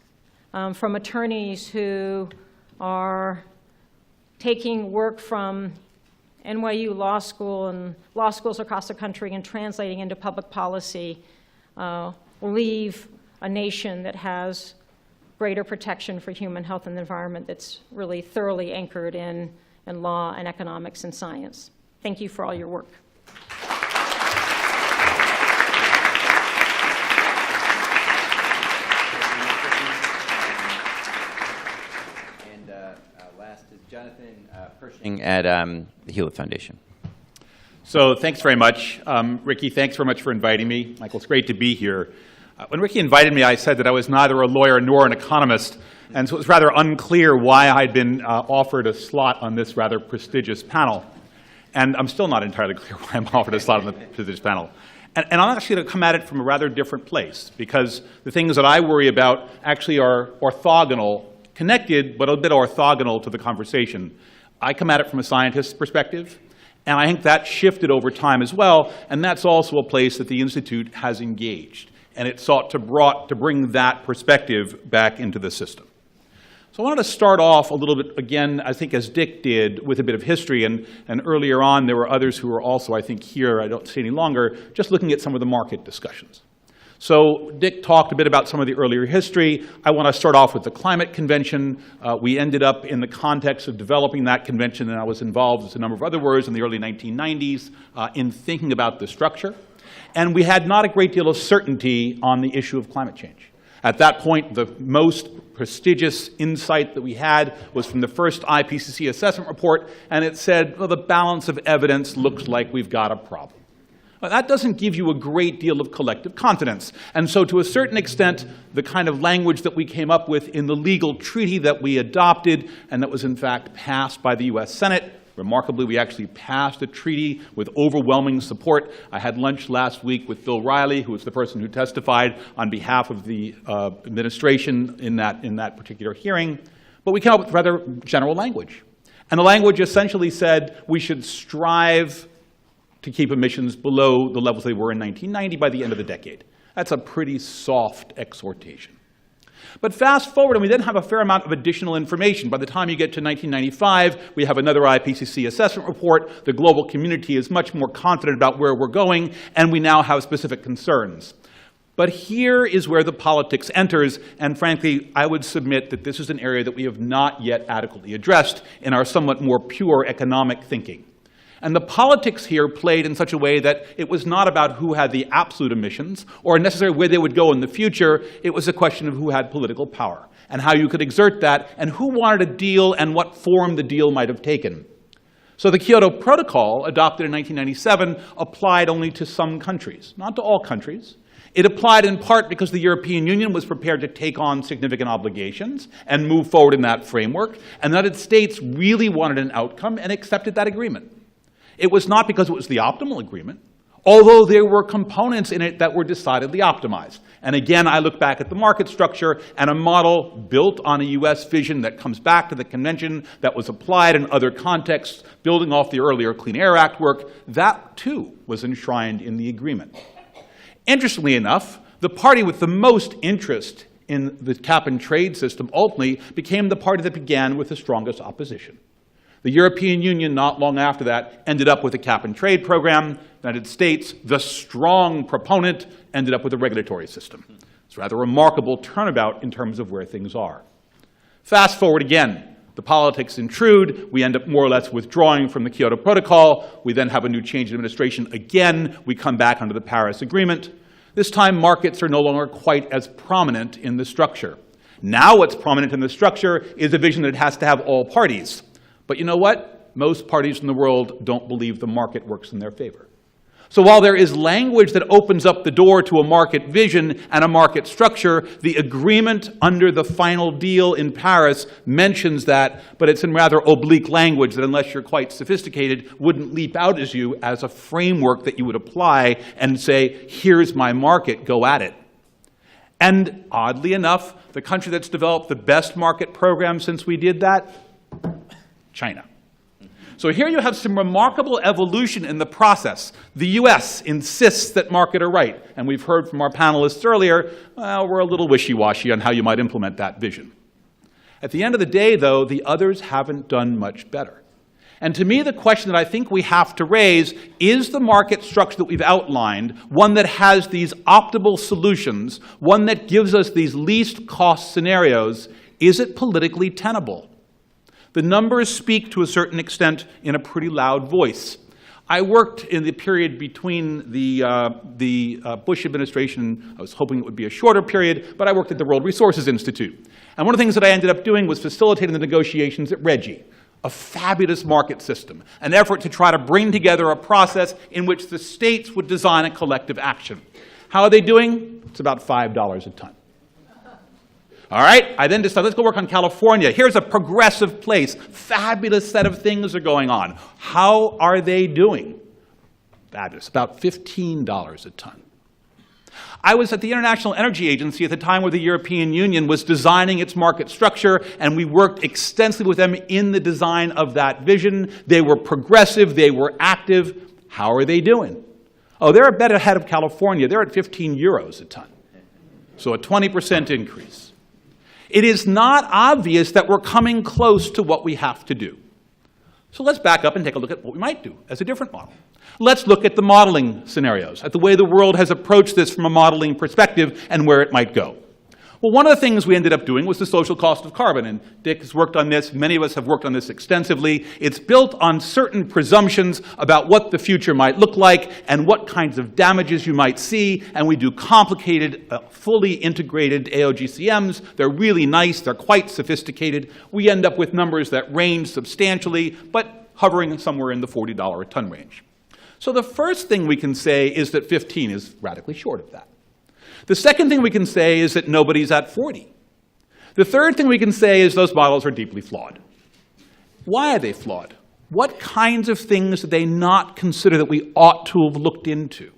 from attorneys who are taking work from NYU Law School and law schools across the country and translating into public policy, will leave a nation that has greater protection for human health and the environment that's really thoroughly anchored in law and economics and science. Thank you for all your work. Last is Jonathan Pershing at the Hewlett Foundation. So thanks very much. Ricky, thanks very much for inviting me. Michael, it's great to be here. When Ricky invited me, I said that I was neither a lawyer nor an economist, and so it was rather unclear why I'd been offered a slot on this rather prestigious panel. And I'm still not entirely clear why I'm offered a slot on the prestigious panel. And I'm actually going to come at it from a rather different place, because the things that I worry about actually are orthogonal, connected, but a bit orthogonal to the conversation. I come at it from a scientist's perspective, and I think that shifted over time as well, and that's also a place that the Institute has engaged, and it sought to bring that perspective back into the system. So I wanted to start off a little bit, again, I think as Dick did, with a bit of history. And earlier on, there were others who were also, I think, here, I don't see any longer, just looking at some of the market discussions. So Dick talked a bit about some of the earlier history. I want to start off with the Climate Convention. We ended up in the context of developing that convention, and I was involved, as a number of other words, in the early 1990s in thinking about the structure. And we had not a great deal of certainty on the issue of climate change. At that point, the most prestigious insight that we had was from the first IPCC assessment report, and it said, well, the balance of evidence looks like we've got a problem. Well, that doesn't give you a great deal of collective confidence. And so to a certain extent, the kind of language that we came up with in the legal treaty that we adopted, and that was in fact passed by the US Senate, remarkably, we actually passed a treaty with overwhelming support. I had lunch last week with Bill Riley, who was the person who testified on behalf of the administration in that particular hearing. But we came up with rather general language. And the language essentially said we should strive to keep emissions below the levels they were in 1990 by the end of the decade. That's a pretty soft exhortation. But fast forward, and we then have a fair amount of additional information. By the time you get to 1995, we have another IPCC assessment report. The global community is much more confident about where we're going, and we now have specific concerns. But here is where the politics enters, and frankly, I would submit that this is an area that we have not yet adequately addressed in our somewhat more pure economic thinking. And the politics here played in such a way that it was not about who had the absolute emissions or necessarily where they would go in the future. It was a question of who had political power and how you could exert that and who wanted a deal and what form the deal might have taken. So the Kyoto Protocol, adopted in 1997, applied only to some countries, not to all countries. It applied in part because the European Union was prepared to take on significant obligations and move forward in that framework, and the United States really wanted an outcome and accepted that agreement. It was not because it was the optimal agreement, although there were components in it that were decidedly optimized. And again, I look back at the market structure and a model built on a US vision that comes back to the convention that was applied in other contexts, building off the earlier Clean Air Act work. That, too, was enshrined in the agreement. Interestingly enough, the party with the most interest in the cap-and-trade system ultimately became the party that began with the strongest opposition. The European Union, not long after that, ended up with a cap-and-trade program. The United States, the strong proponent, ended up with a regulatory system. It's a rather remarkable turnabout in terms of where things are. Fast forward again. The politics intrude. We end up more or less withdrawing from the Kyoto Protocol. We then have a new change in administration. Again, we come back under the Paris Agreement. This time, markets are no longer quite as prominent in the structure. Now what's prominent in the structure is a vision that it has to have all parties. But you know what? Most parties in the world don't believe the market works in their favor. So while there is language that opens up the door to a market vision and a market structure, the agreement under the final deal in Paris mentions that, but it's in rather oblique language that, unless you're quite sophisticated, wouldn't leap out as you as a framework that you would apply and say, here's my market, go at it. And oddly enough, the country that's developed the best market program since we did that, China. So here you have some remarkable evolution in the process. The US insists that market are right, and we've heard from our panelists earlier, well, we're a little wishy-washy on how you might implement that vision. At the end of the day, though, the others haven't done much better. And to me, the question that I think we have to raise is the market structure that we've outlined one that has these optimal solutions, one that gives us these least cost scenarios, is it politically tenable? The numbers speak to a certain extent in a pretty loud voice. I worked in the period between the Bush administration. I was hoping it would be a shorter period, but I worked at the World Resources Institute. And one of the things that I ended up doing was facilitating the negotiations at RGGI, a fabulous market system, an effort to try to bring together a process in which the states would design a collective action. How are they doing? It's about $5 a ton. All right, I then decided, let's go work on California. Here's a progressive place. Fabulous set of things are going on. How are they doing? Fabulous, about $15 a ton. I was at the International Energy Agency at the time where the European Union was designing its market structure, and we worked extensively with them in the design of that vision. They were progressive, they were active. How are they doing? Oh, they're a bit ahead of California. They're at 15 euros a ton. So a 20% increase. it is not obvious that we're coming close to what we have to do. So let's back up and take a look at what we might do as a different model. Let's look at the modeling scenarios, at the way the world has approached this from a modeling perspective and where it might go. Well, one of the things we ended up doing was the social cost of carbon, and Dick has worked on this. Many of us have worked on this extensively. It's built on certain presumptions about what the future might look like and what kinds of damages you might see, and we do complicated, fully integrated AOGCMs. They're really nice. They're quite sophisticated. We end up with numbers that range substantially, but hovering somewhere in the $40 a ton range. So the first thing we can say is that 15 is radically short of that. The second thing we can say is that nobody's at 40. The third thing we can say is those models are deeply flawed. Why are they flawed? What kinds of things did they not consider that we ought to have looked into?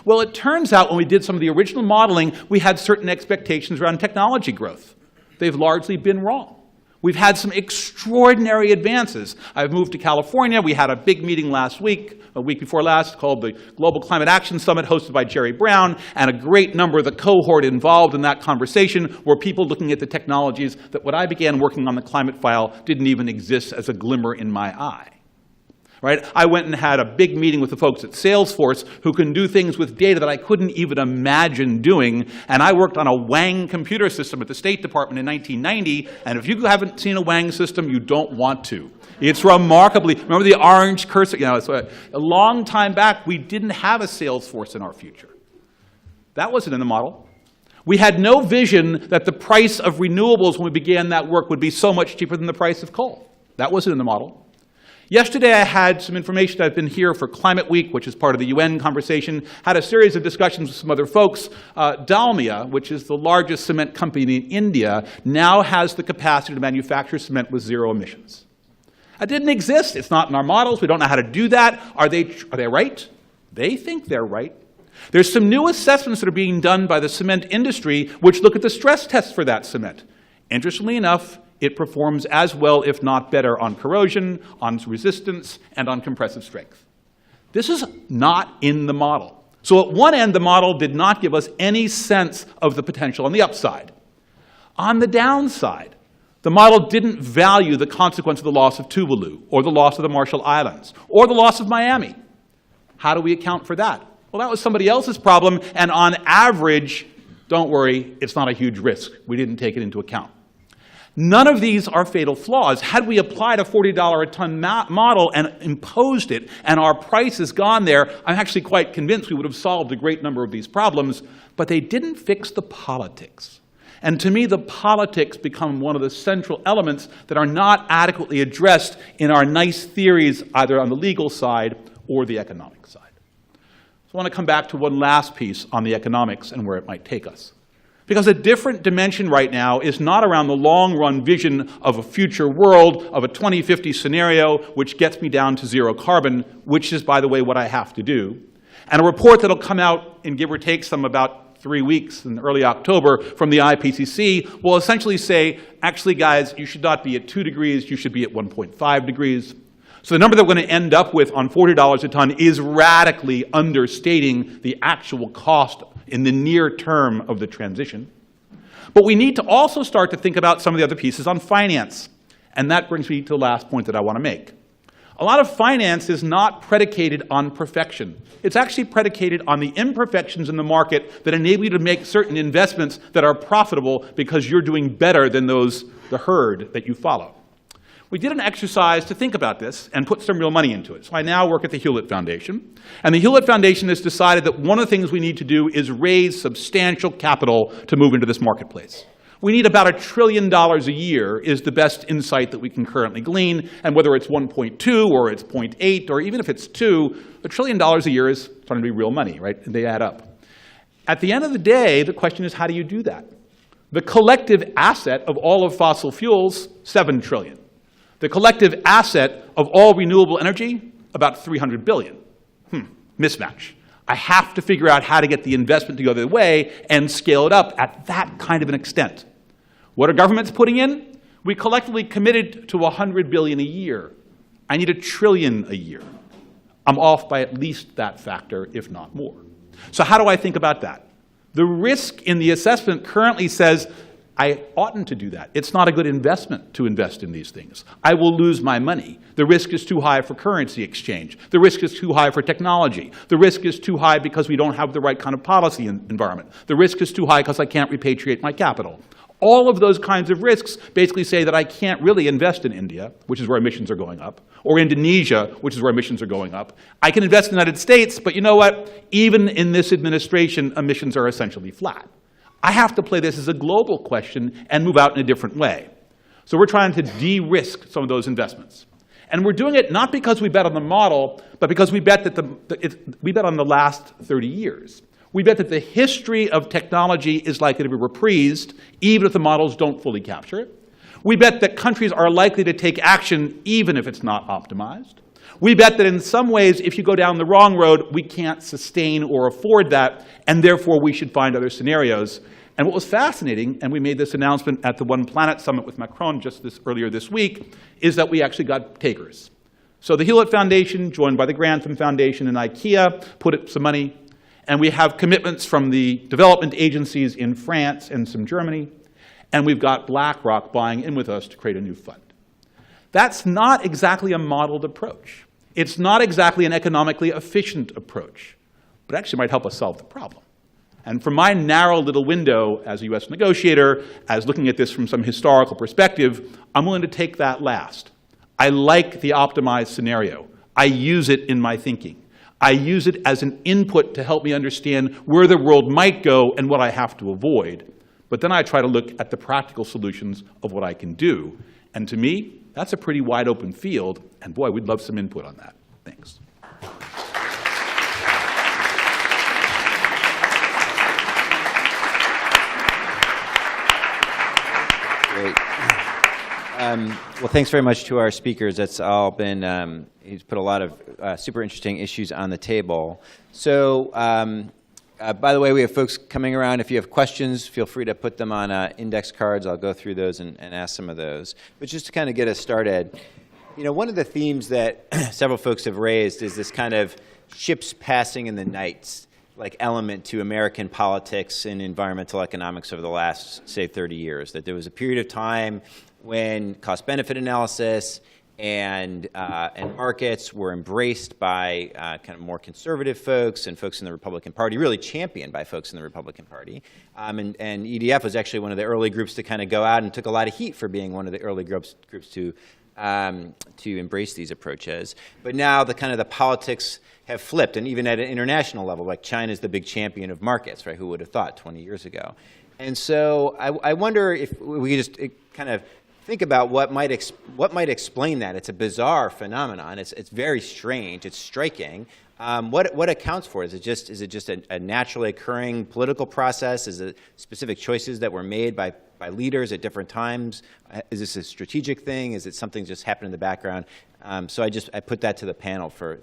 Well, it turns out when we did some of the original modeling, we had certain expectations around technology growth. They've largely been wrong. We've had some extraordinary advances. I've moved to California. We had a big meeting last week, a week before last, called the Global Climate Action Summit, hosted by Jerry Brown, and a great number of the cohort involved in that conversation were people looking at the technologies that when I began working on the climate file didn't even exist as a glimmer in my eye. Right? I went and had a big meeting with the folks at Salesforce who can do things with data that I couldn't even imagine doing, and I worked on a Wang computer system at the State Department in 1990, and if you haven't seen a Wang system, you don't want to. It's remarkably, remember the orange cursor? You know, it's a long time back, we didn't have a Salesforce in our future. That wasn't in the model. We had no vision that the price of renewables when we began that work would be so much cheaper than the price of coal. That wasn't in the model. Yesterday, I had some information. I've been here for Climate Week, which is part of the UN conversation, had a series of discussions with some other folks. Dalmia, which is the largest cement company in India, now has the capacity to manufacture cement with zero emissions. That didn't exist. It's not in our models. We don't know how to do that. Are they right? They think they're right. There's some new assessments that are being done by the cement industry which look at the stress tests for that cement. Interestingly enough, it performs as well, if not better, on corrosion, on resistance, and on compressive strength. This is not in the model. So at one end, the model did not give us any sense of the potential on the upside. On the downside, the model didn't value the consequence of the loss of Tuvalu, or the loss of the Marshall Islands, or the loss of Miami. How do we account for that? Well, that was somebody else's problem, and on average, don't worry, it's not a huge risk. We didn't take it into account. None of these are fatal flaws. Had we applied a $40 a ton model and imposed it, and our price has gone there, I'm actually quite convinced we would have solved a great number of these problems, but they didn't fix the politics. And to me, the politics become one of the central elements that are not adequately addressed in our nice theories, either on the legal side or the economic side. So I want to come back to one last piece on the economics and where it might take us. Because a different dimension right now is not around the long-run vision of a future world, of a 2050 scenario, which gets me down to zero carbon, which is, by the way, what I have to do. And a report that will come out in give or take some about 3 weeks in early October from the IPCC will essentially say, actually, guys, you should not be at 2 degrees, you should be at 1.5 degrees. So the number that we're going to end up with on $40 a ton is radically understating the actual cost in the near term of the transition. But we need to also start to think about some of the other pieces on finance. And that brings me to the last point that I want to make. A lot of finance is not predicated on perfection. It's actually predicated on the imperfections in the market that enable you to make certain investments that are profitable because you're doing better than the herd that you follow. We did an exercise to think about this and put some real money into it. So I now work at the Hewlett Foundation. And the Hewlett Foundation has decided that one of the things we need to do is raise substantial capital to move into this marketplace. We need about $1 trillion a year is the best insight that we can currently glean. And whether it's 1.2 or it's 0.8 or even if it's 2, $1 trillion a year is starting to be real money, right? They add up. At the end of the day, the question is, how do you do that? The collective asset of all of fossil fuels, $7 trillion. The collective asset of all renewable energy, about $300 billion. Mismatch. I have to figure out how to get the investment to go the other way and scale it up at that kind of an extent. What are governments putting in? We collectively committed to $100 billion a year. I need $1 trillion a year. I'm off by at least that factor, if not more. So how do I think about that? The risk in the assessment currently says, I oughtn't to do that. It's not a good investment to invest in these things. I will lose my money. The risk is too high for currency exchange. The risk is too high for technology. The risk is too high because we don't have the right kind of policy environment. The risk is too high because I can't repatriate my capital. All of those kinds of risks basically say that I can't really invest in India, which is where emissions are going up, or Indonesia, which is where emissions are going up. I can invest in the United States, but you know what? Even in this administration, emissions are essentially flat. I have to play this as a global question and move out in a different way. So we're trying to de-risk some of those investments. And we're doing it not because we bet on the model, but because we bet that we bet on the last 30 years. We bet that the history of technology is likely to be reprised, even if the models don't fully capture it. We bet that countries are likely to take action, even if it's not optimized. We bet that in some ways, if you go down the wrong road, we can't sustain or afford that, and therefore we should find other scenarios. And what was fascinating, and we made this announcement at the One Planet Summit with Macron just earlier this week, is that we actually got takers. So the Hewlett Foundation, joined by the Grantham Foundation and IKEA, put up some money. And we have commitments from the development agencies in France and some Germany. And we've got BlackRock buying in with us to create a new fund. That's not exactly a modeled approach. It's not exactly an economically efficient approach, but actually might help us solve the problem. And from my narrow little window as a US negotiator, as looking at this from some historical perspective, I'm willing to take that last. I like the optimized scenario. I use it in my thinking. I use it as an input to help me understand where the world might go and what I have to avoid. But then I try to look at the practical solutions of what I can do. And to me, that's a pretty wide open field. And boy, we'd love some input on that. Thanks. Great. Well, thanks very much to our speakers. That's all been, he's put a lot of super interesting issues on the table. So, by the way, we have folks coming around. If you have questions, feel free to put them on index cards. I'll go through those and ask some of those. But just to kind of get us started, you know, one of the themes that several folks have raised is this kind of ships passing in the night, like element to American politics and environmental economics over the last, say, 30 years. That there was a period of time when cost-benefit analysis and markets were embraced by kind of more conservative folks and folks in the Republican Party, really championed by folks in the Republican Party. And EDF was actually one of the early groups to kind of go out and took a lot of heat for being one of the early groups to embrace these approaches. But now the kind of the politics have flipped, and even at an international level, like China's the big champion of markets, right? Who would have thought 20 years ago? And so I wonder if we could just kind of think about what might explain that. It's a bizarre phenomenon. It's very strange. It's striking. What accounts for it? Is it just a naturally occurring political process? Is it specific choices that were made by leaders at different times? Is this a strategic thing? Is it something just happened in the background? So I put that to the panel for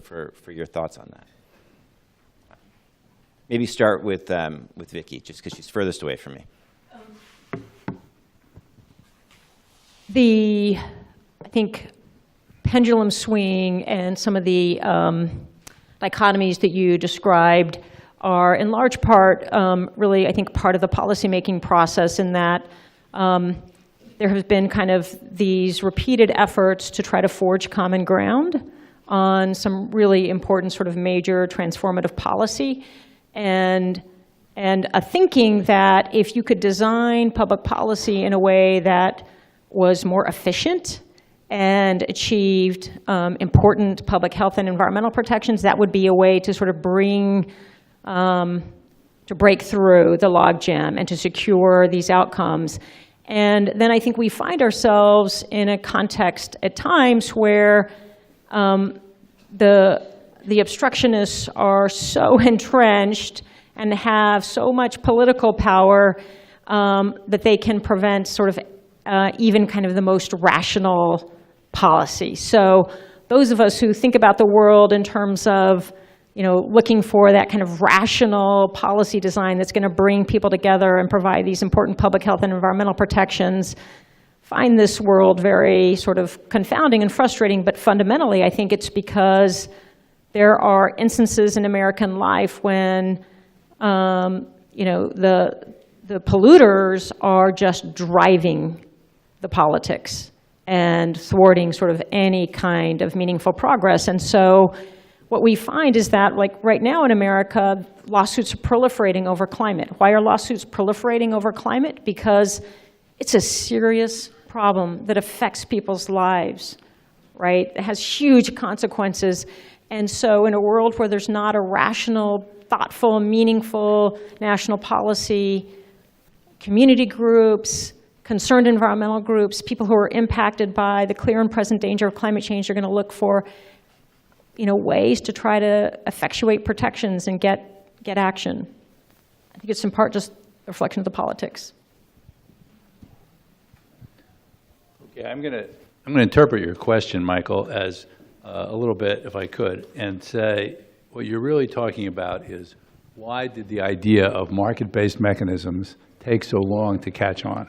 your thoughts on that. Maybe start with Vickie, just because she's furthest away from me. I think, pendulum swing and some of the dichotomies that you described are in large part really, I think, part of the policymaking process in that there have been kind of these repeated efforts to try to forge common ground on some really important sort of major transformative policy, and a thinking that if you could design public policy in a way that was more efficient and achieved important public health and environmental protections, that would be a way to sort of to break through the logjam and to secure these outcomes. And then I think we find ourselves in a context at times where the obstructionists are so entrenched and have so much political power that they can prevent sort of even kind of the most rational policy. So those of us who think about the world in terms of, you know, looking for that kind of rational policy design that's going to bring people together and provide these important public health and environmental protections, find this world very sort of confounding and frustrating. But fundamentally, I think it's because there are instances in American life when, you know, the polluters are just driving the politics and thwarting sort of any kind of meaningful progress. And so what we find is that, like right now in America, lawsuits are proliferating over climate. Why are lawsuits proliferating over climate? Because it's a serious problem that affects people's lives, right? It has huge consequences. And so in a world where there's not a rational, thoughtful, meaningful national policy, community groups, concerned environmental groups, people who are impacted by the clear and present danger of climate change are going to look for, ways to try to effectuate protections and get action. I think it's in part just a reflection of the politics. Okay, I'm going to interpret your question, Michael, as a little bit, if I could, and say what you're really talking about is why did the idea of market-based mechanisms take so long to catch on?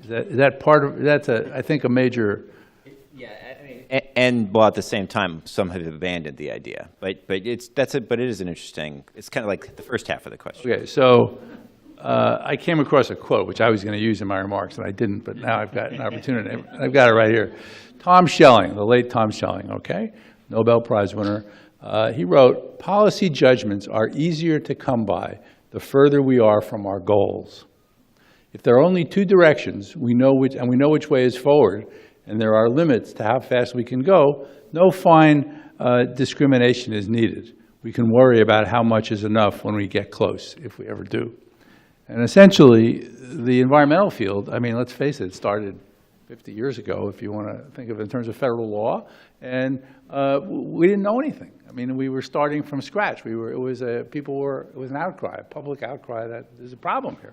Is that part of, that's I think a major. Yeah, I mean, and well, at the same time, some have abandoned the idea, but it is an interesting. It's kind of like the first half of the question. Okay, so I came across a quote which I was going to use in my remarks, and I didn't, but now I've got an opportunity. I've got it right here. Tom Schelling, the late Tom Schelling, okay, Nobel Prize winner. He wrote, "Policy judgments are easier to come by the further we are from our goals. If there are only two directions, we know which way is forward, and there are limits to how fast we can go, no fine discrimination is needed. We can worry about how much is enough when we get close, if we ever do." And essentially, the environmental field, I mean, let's face it started 50 years ago, if you want to think of it in terms of federal law, and we didn't know anything. I mean, we were starting from scratch. It was an outcry, a public outcry that there's a problem here.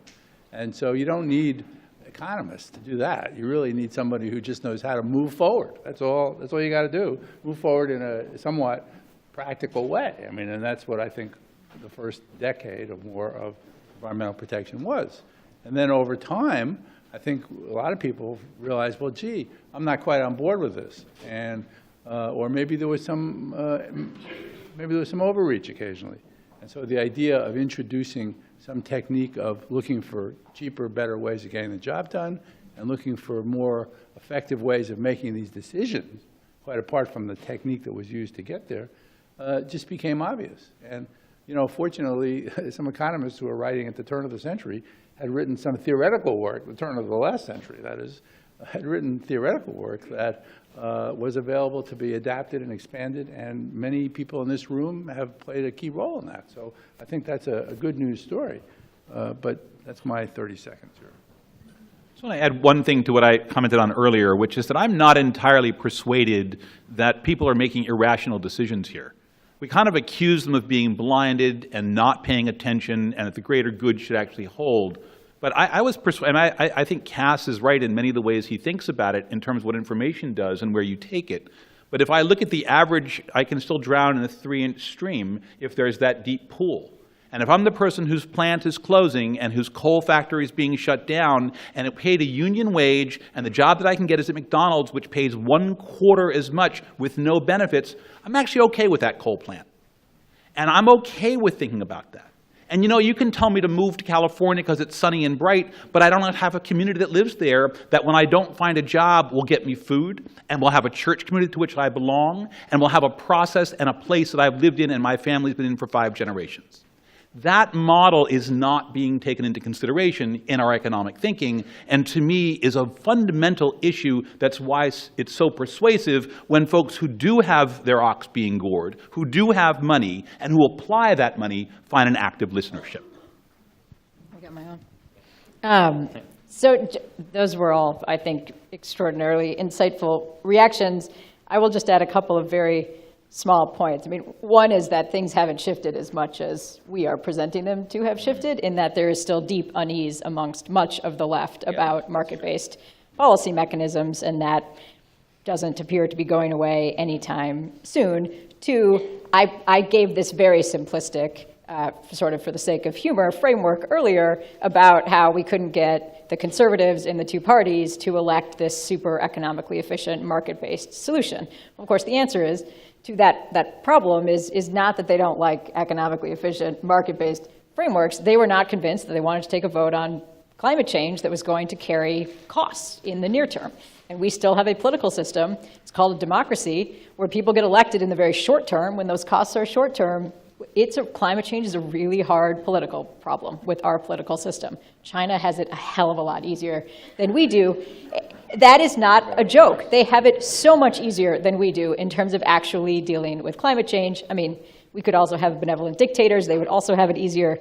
And so you don't need economists to do that. You really need somebody who just knows how to move forward. That's all you got to do. Move forward in a somewhat practical way. I mean, and that's what I think the first decade or more of environmental protection was. And then over time, I think a lot of people realized, well, gee, I'm not quite on board with this. And, or maybe there was some overreach occasionally. And so the idea of introducing some technique of looking for cheaper, better ways of getting the job done and looking for more effective ways of making these decisions, quite apart from the technique that was used to get there, just became obvious. And, fortunately, some economists who were writing at the turn of the century had written some theoretical work, the turn of the last century, that is, had written theoretical work that was available to be adapted and expanded, and many people in this room have played a key role in that. So I think that's a good news story, but that's my 30 seconds here. I just want to add one thing to what I commented on earlier, which is that I'm not entirely persuaded that people are making irrational decisions here. We kind of accuse them of being blinded and not paying attention, and that the greater good should actually hold. But I was persuaded, and I think Cass is right in many of the ways he thinks about it in terms of what information does and where you take it. But if I look at the average, I can still drown in a 3-inch stream if there's that deep pool. And if I'm the person whose plant is closing and whose coal factory is being shut down and it paid a union wage and the job that I can get is at McDonald's, which pays 1/4 as much with no benefits, I'm actually okay with that coal plant. And I'm okay with thinking about that. And you can tell me to move to California because it's sunny and bright, but I don't have a community that lives there that when I don't find a job will get me food, and will have a church community to which I belong, and will have a process and a place that I've lived in and my family's been in for 5 generations. That model is not being taken into consideration in our economic thinking, and to me is a fundamental issue. That's why it's so persuasive when folks who do have their ox being gored, who do have money, and who apply that money, find an active listenership. I got my own. So those were all, I think, extraordinarily insightful reactions. I will just add a couple of very small points. I mean, one is that things haven't shifted as much as we are presenting them to have shifted, in that there is still deep unease amongst much of the left about market-based policy mechanisms, and that doesn't appear to be going away anytime soon. Two, I gave this very simplistic, sort of for the sake of humor, framework earlier about how we couldn't get the conservatives in the two parties to elect this super economically efficient market-based solution. Of course, the answer is to that problem is not that they don't like economically efficient market-based frameworks, they were not convinced that they wanted to take a vote on climate change that was going to carry costs in the near term. And we still have a political system, it's called a democracy, where people get elected in the very short term. When those costs are short term, climate change is a really hard political problem with our political system. China has it a hell of a lot easier than we do. That is not a joke. They have it so much easier than we do in terms of actually dealing with climate change. I mean, we could also have benevolent dictators. They would also have it easier.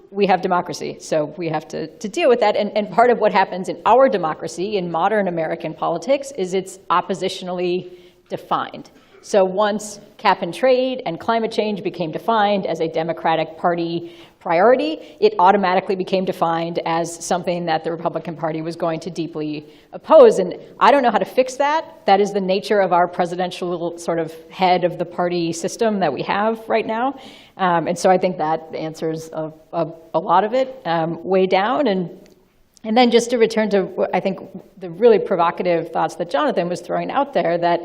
We have democracy, so we have to deal with that. And part of what happens in our democracy, in modern American politics, is it's oppositionally defined. So once cap and trade and climate change became defined as a Democratic Party priority, it automatically became defined as something that the Republican Party was going to deeply oppose. And I don't know how to fix that. That is the nature of our presidential sort of head of the party system that we have right now. And so I think that answers a lot of it way down. And then just to return to, I think, the really provocative thoughts that Jonathan was throwing out there, that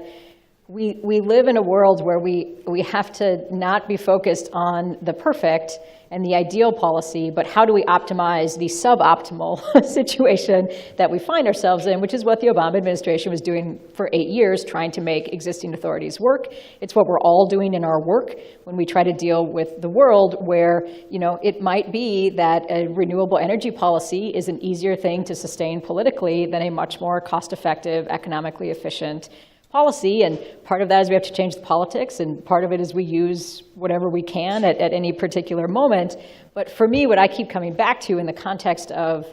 we live in a world where we have to not be focused on the perfect and the ideal policy, but how do we optimize the suboptimal situation that we find ourselves in, which is what the Obama administration was doing for 8 years, trying to make existing authorities work. It's what we're all doing in our work when we try to deal with the world where, it might be that a renewable energy policy is an easier thing to sustain politically than a much more cost-effective, economically efficient policy. And part of that is we have to change the politics, and part of it is we use whatever we can at any particular moment. But for me, what I keep coming back to in the context of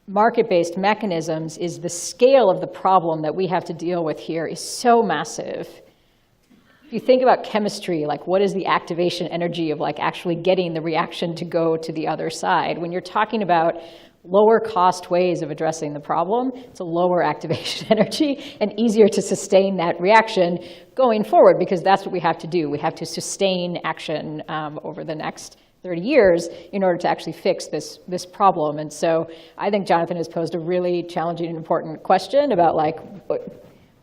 market-based mechanisms is the scale of the problem that we have to deal with here is so massive. If you think about chemistry, like what is the activation energy of like actually getting the reaction to go to the other side? When you're talking about lower cost ways of addressing the problem, it's a lower activation energy and easier to sustain that reaction going forward, because that's what we have to do. We have to sustain action over the next 30 years in order to actually fix this problem. And so I think Jonathan has posed a really challenging and important question about like,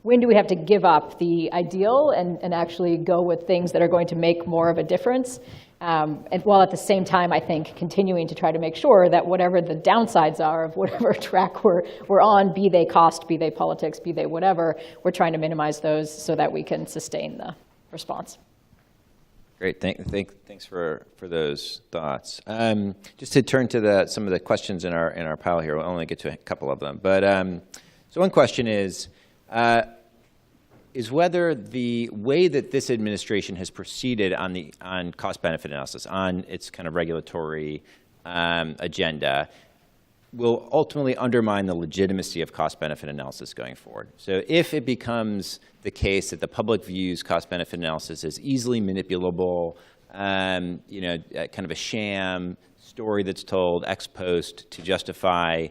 when do we have to give up the ideal and actually go with things that are going to make more of a difference? And while at the same time, I think, continuing to try to make sure that whatever the downsides are of whatever track we're on, be they cost, be they politics, be they whatever, we're trying to minimize those so that we can sustain the response. Great, thanks for those thoughts. Just to turn to some of the questions in our pile here, we'll only get to a couple of them. But so one question is whether the way that this administration has proceeded on cost-benefit analysis, on its kind of regulatory agenda, will ultimately undermine the legitimacy of cost-benefit analysis going forward. So if it becomes the case that the public views cost-benefit analysis as easily manipulable, kind of a sham story that's told ex post to justify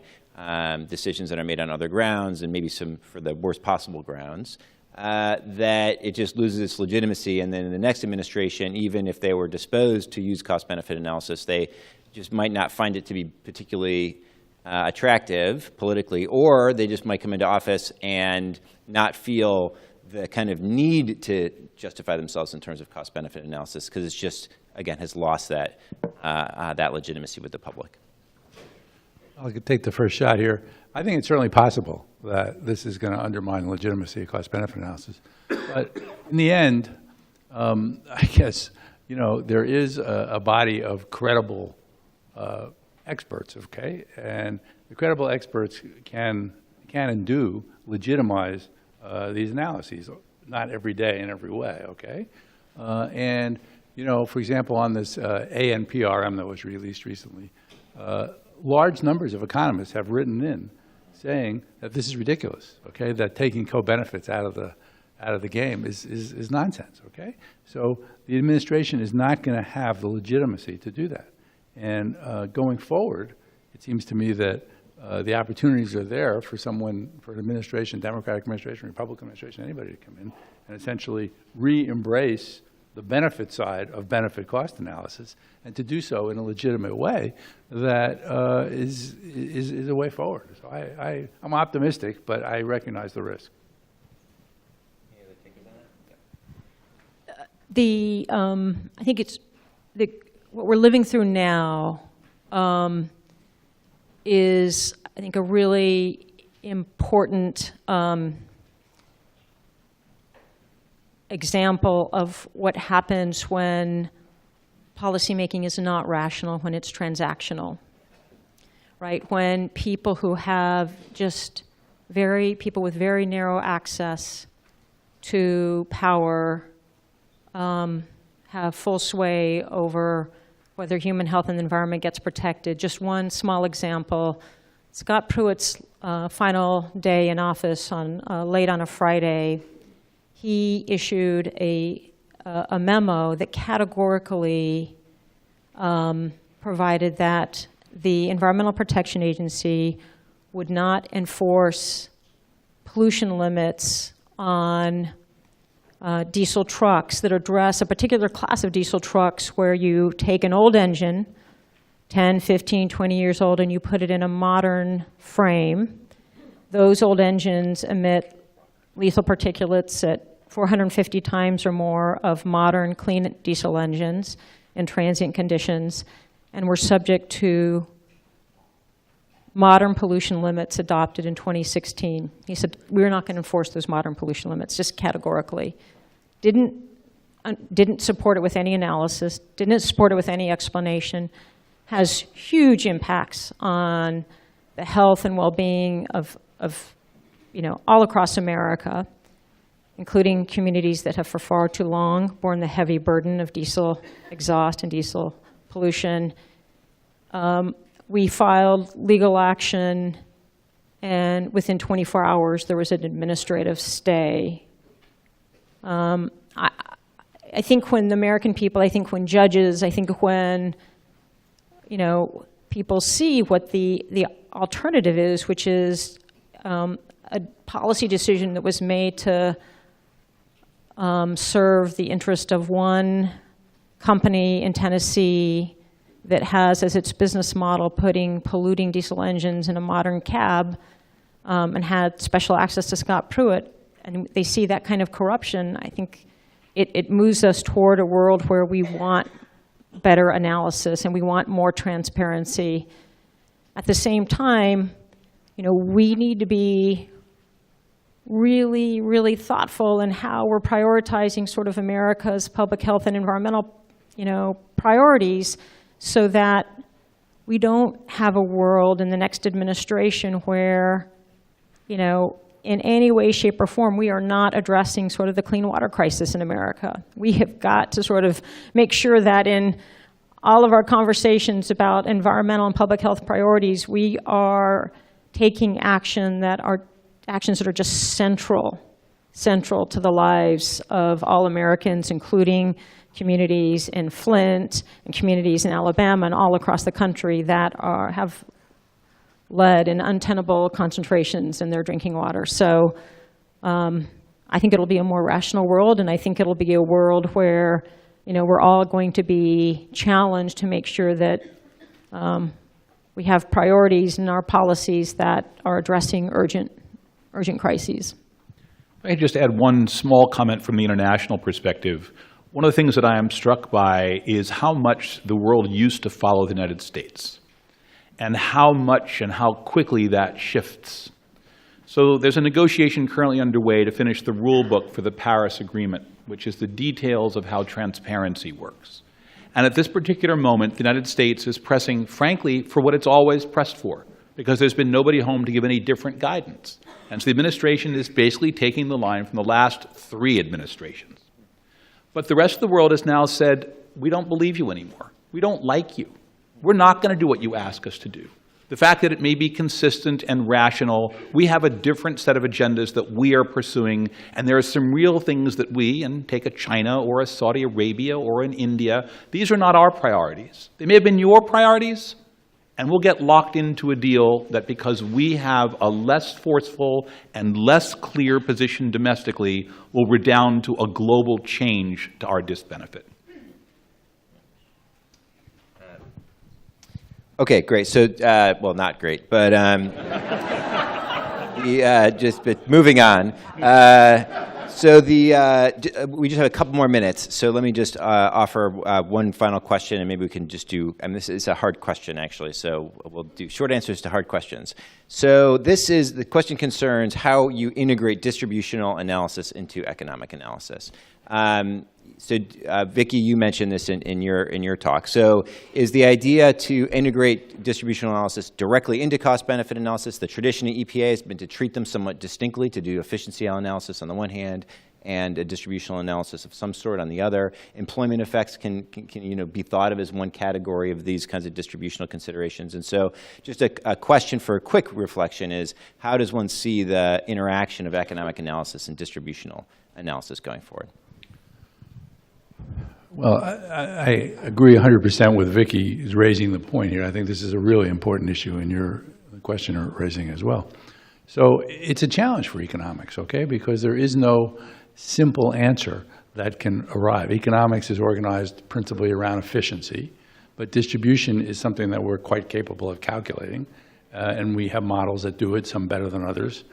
decisions that are made on other grounds, and maybe some for the worst possible grounds, that it just loses its legitimacy, and then in the next administration, even if they were disposed to use cost-benefit analysis, they just might not find it to be particularly attractive politically, or they just might come into office and not feel the kind of need to justify themselves in terms of cost-benefit analysis, because it's just, again, has lost that legitimacy with the public. I'll take the first shot here. I think it's certainly possible that this is going to undermine the legitimacy of cost-benefit analysis. But in the end, I guess, there is a body of credible experts, okay? And the credible experts can and do legitimize these analyses, not every day in every way, okay? And, for example, on this ANPRM that was released recently, large numbers of economists have written in saying that this is ridiculous, okay? That taking co-benefits out of the game is nonsense, okay? So the administration is not going to have the legitimacy to do that. And going forward, it seems to me that the opportunities are there for an administration, Democratic administration, Republican administration, anybody to come in and essentially re-embrace the benefit side of benefit cost analysis, and to do so in a legitimate way that is a way forward. So I'm optimistic, but I recognize the risk. Any other takers on that? I think it's what we're living through now is, I think, a really important example of what happens when policymaking is not rational, when it's transactional, right? When people who have just people with very narrow access to power have full sway over whether human health and the environment gets protected. Just one small example, Scott Pruitt's final day in office late on a Friday, he issued a memo that categorically provided that the Environmental Protection Agency would not enforce pollution limits on diesel trucks that address a particular class of diesel trucks where you take an old engine, 10, 15, 20 years old, and you put it in a modern frame. Those old engines emit lethal particulates at 450 times or more of modern clean diesel engines in transient conditions, and we're subject to modern pollution limits adopted in 2016. He said, we're not going to enforce those modern pollution limits, just categorically. Didn't support it with any analysis, didn't support it with any explanation, has huge impacts on the health and well-being of all across America, including communities that have for far too long borne the heavy burden of diesel exhaust and diesel pollution. We filed legal action, and within 24 hours, there was an administrative stay. I think when the American people, I think when judges, I think when, people see what the alternative is, which is a policy decision that was made to serve the interest of one company in Tennessee that has as its business model putting polluting diesel engines in a modern cab and had special access to Scott Pruitt, and they see that kind of corruption, I think it moves us toward a world where we want better analysis and we want more transparency. At the same time, we need to be really, really thoughtful in how we're prioritizing sort of America's public health and environmental, priorities, so that we don't have a world in the next administration where, in any way, shape, or form, we are not addressing sort of the clean water crisis in America. We have got to sort of make sure that in all of our conversations about environmental and public health priorities, we are taking actions that are just central to the lives of all Americans, including communities in Flint and communities in Alabama and all across the country that have lead in untenable concentrations in their drinking water. So I think it'll be a more rational world, and I think it'll be a world where we're all going to be challenged to make sure that we have priorities in our policies that are addressing urgent crises. I could just add one small comment from the international perspective. One of the things that I am struck by is how much the world used to follow the United States, and how much and how quickly that shifts. So there's a negotiation currently underway to finish the rule book for the Paris Agreement, which is the details of how transparency works. And at this particular moment, the United States is pressing, frankly, for what it's always pressed for, because there's been nobody home to give any different guidance. And so the administration is basically taking the line from the last 3 administrations. But the rest of the world has now said, we don't believe you anymore. We don't like you. We're not going to do what you ask us to do. The fact that it may be consistent and rational, we have a different set of agendas that we are pursuing, and there are some real things that we, and take a China or a Saudi Arabia or an India, these are not our priorities. They may have been your priorities, and we'll get locked into a deal that because we have a less forceful and less clear position domestically will redound to a global change to our disbenefit. Okay, great. So, well, not great, but moving on. So we just have a couple more minutes, so let me just offer one final question, and maybe we can just do, and this is a hard question, actually, so we'll do short answers to hard questions. So the question concerns how you integrate distributional analysis into economic analysis. Vickie, you mentioned this in your talk. So is the idea to integrate distributional analysis directly into cost-benefit analysis? The tradition of EPA has been to treat them somewhat distinctly, to do efficiency analysis on the one hand and a distributional analysis of some sort on the other. Employment effects can be thought of as one category of these kinds of distributional considerations. And so just a question for a quick reflection is, how does one see the interaction of economic analysis and distributional analysis going forward? Well, I agree 100% with Vickie is raising the point here. I think this is a really important issue in your question you're raising as well. So it's a challenge for economics, okay, because there is no simple answer that can arrive. Economics is organized principally around efficiency, but distribution is something that we're quite capable of calculating, and we have models that do it, some better than others.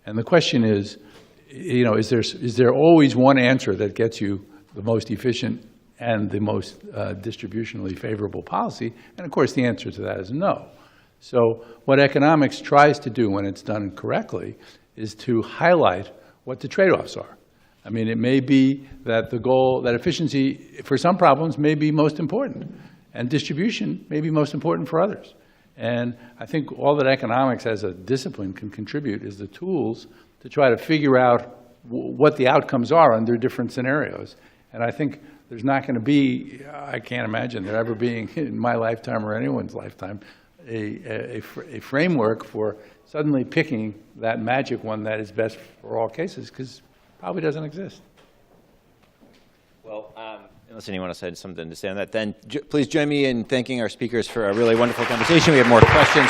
And the question is, is there always one answer that gets you the most efficient and the most distributionally favorable policy? And of course, the answer to that is no. So what economics tries to do when it's done correctly is to highlight what the trade-offs are. I mean, it may be that the goal, that efficiency for some problems may be most important, and distribution may be most important for others. And I think all that economics as a discipline can contribute is the tools to try to figure out what the outcomes are under different scenarios. And I think there's not going to be, I can't imagine there ever being in my lifetime or anyone's lifetime, a framework for suddenly picking that magic one that is best for all cases, because it probably doesn't exist. Well, unless anyone else had something to say on that, then please join me in thanking our speakers for a really wonderful conversation. We have more questions.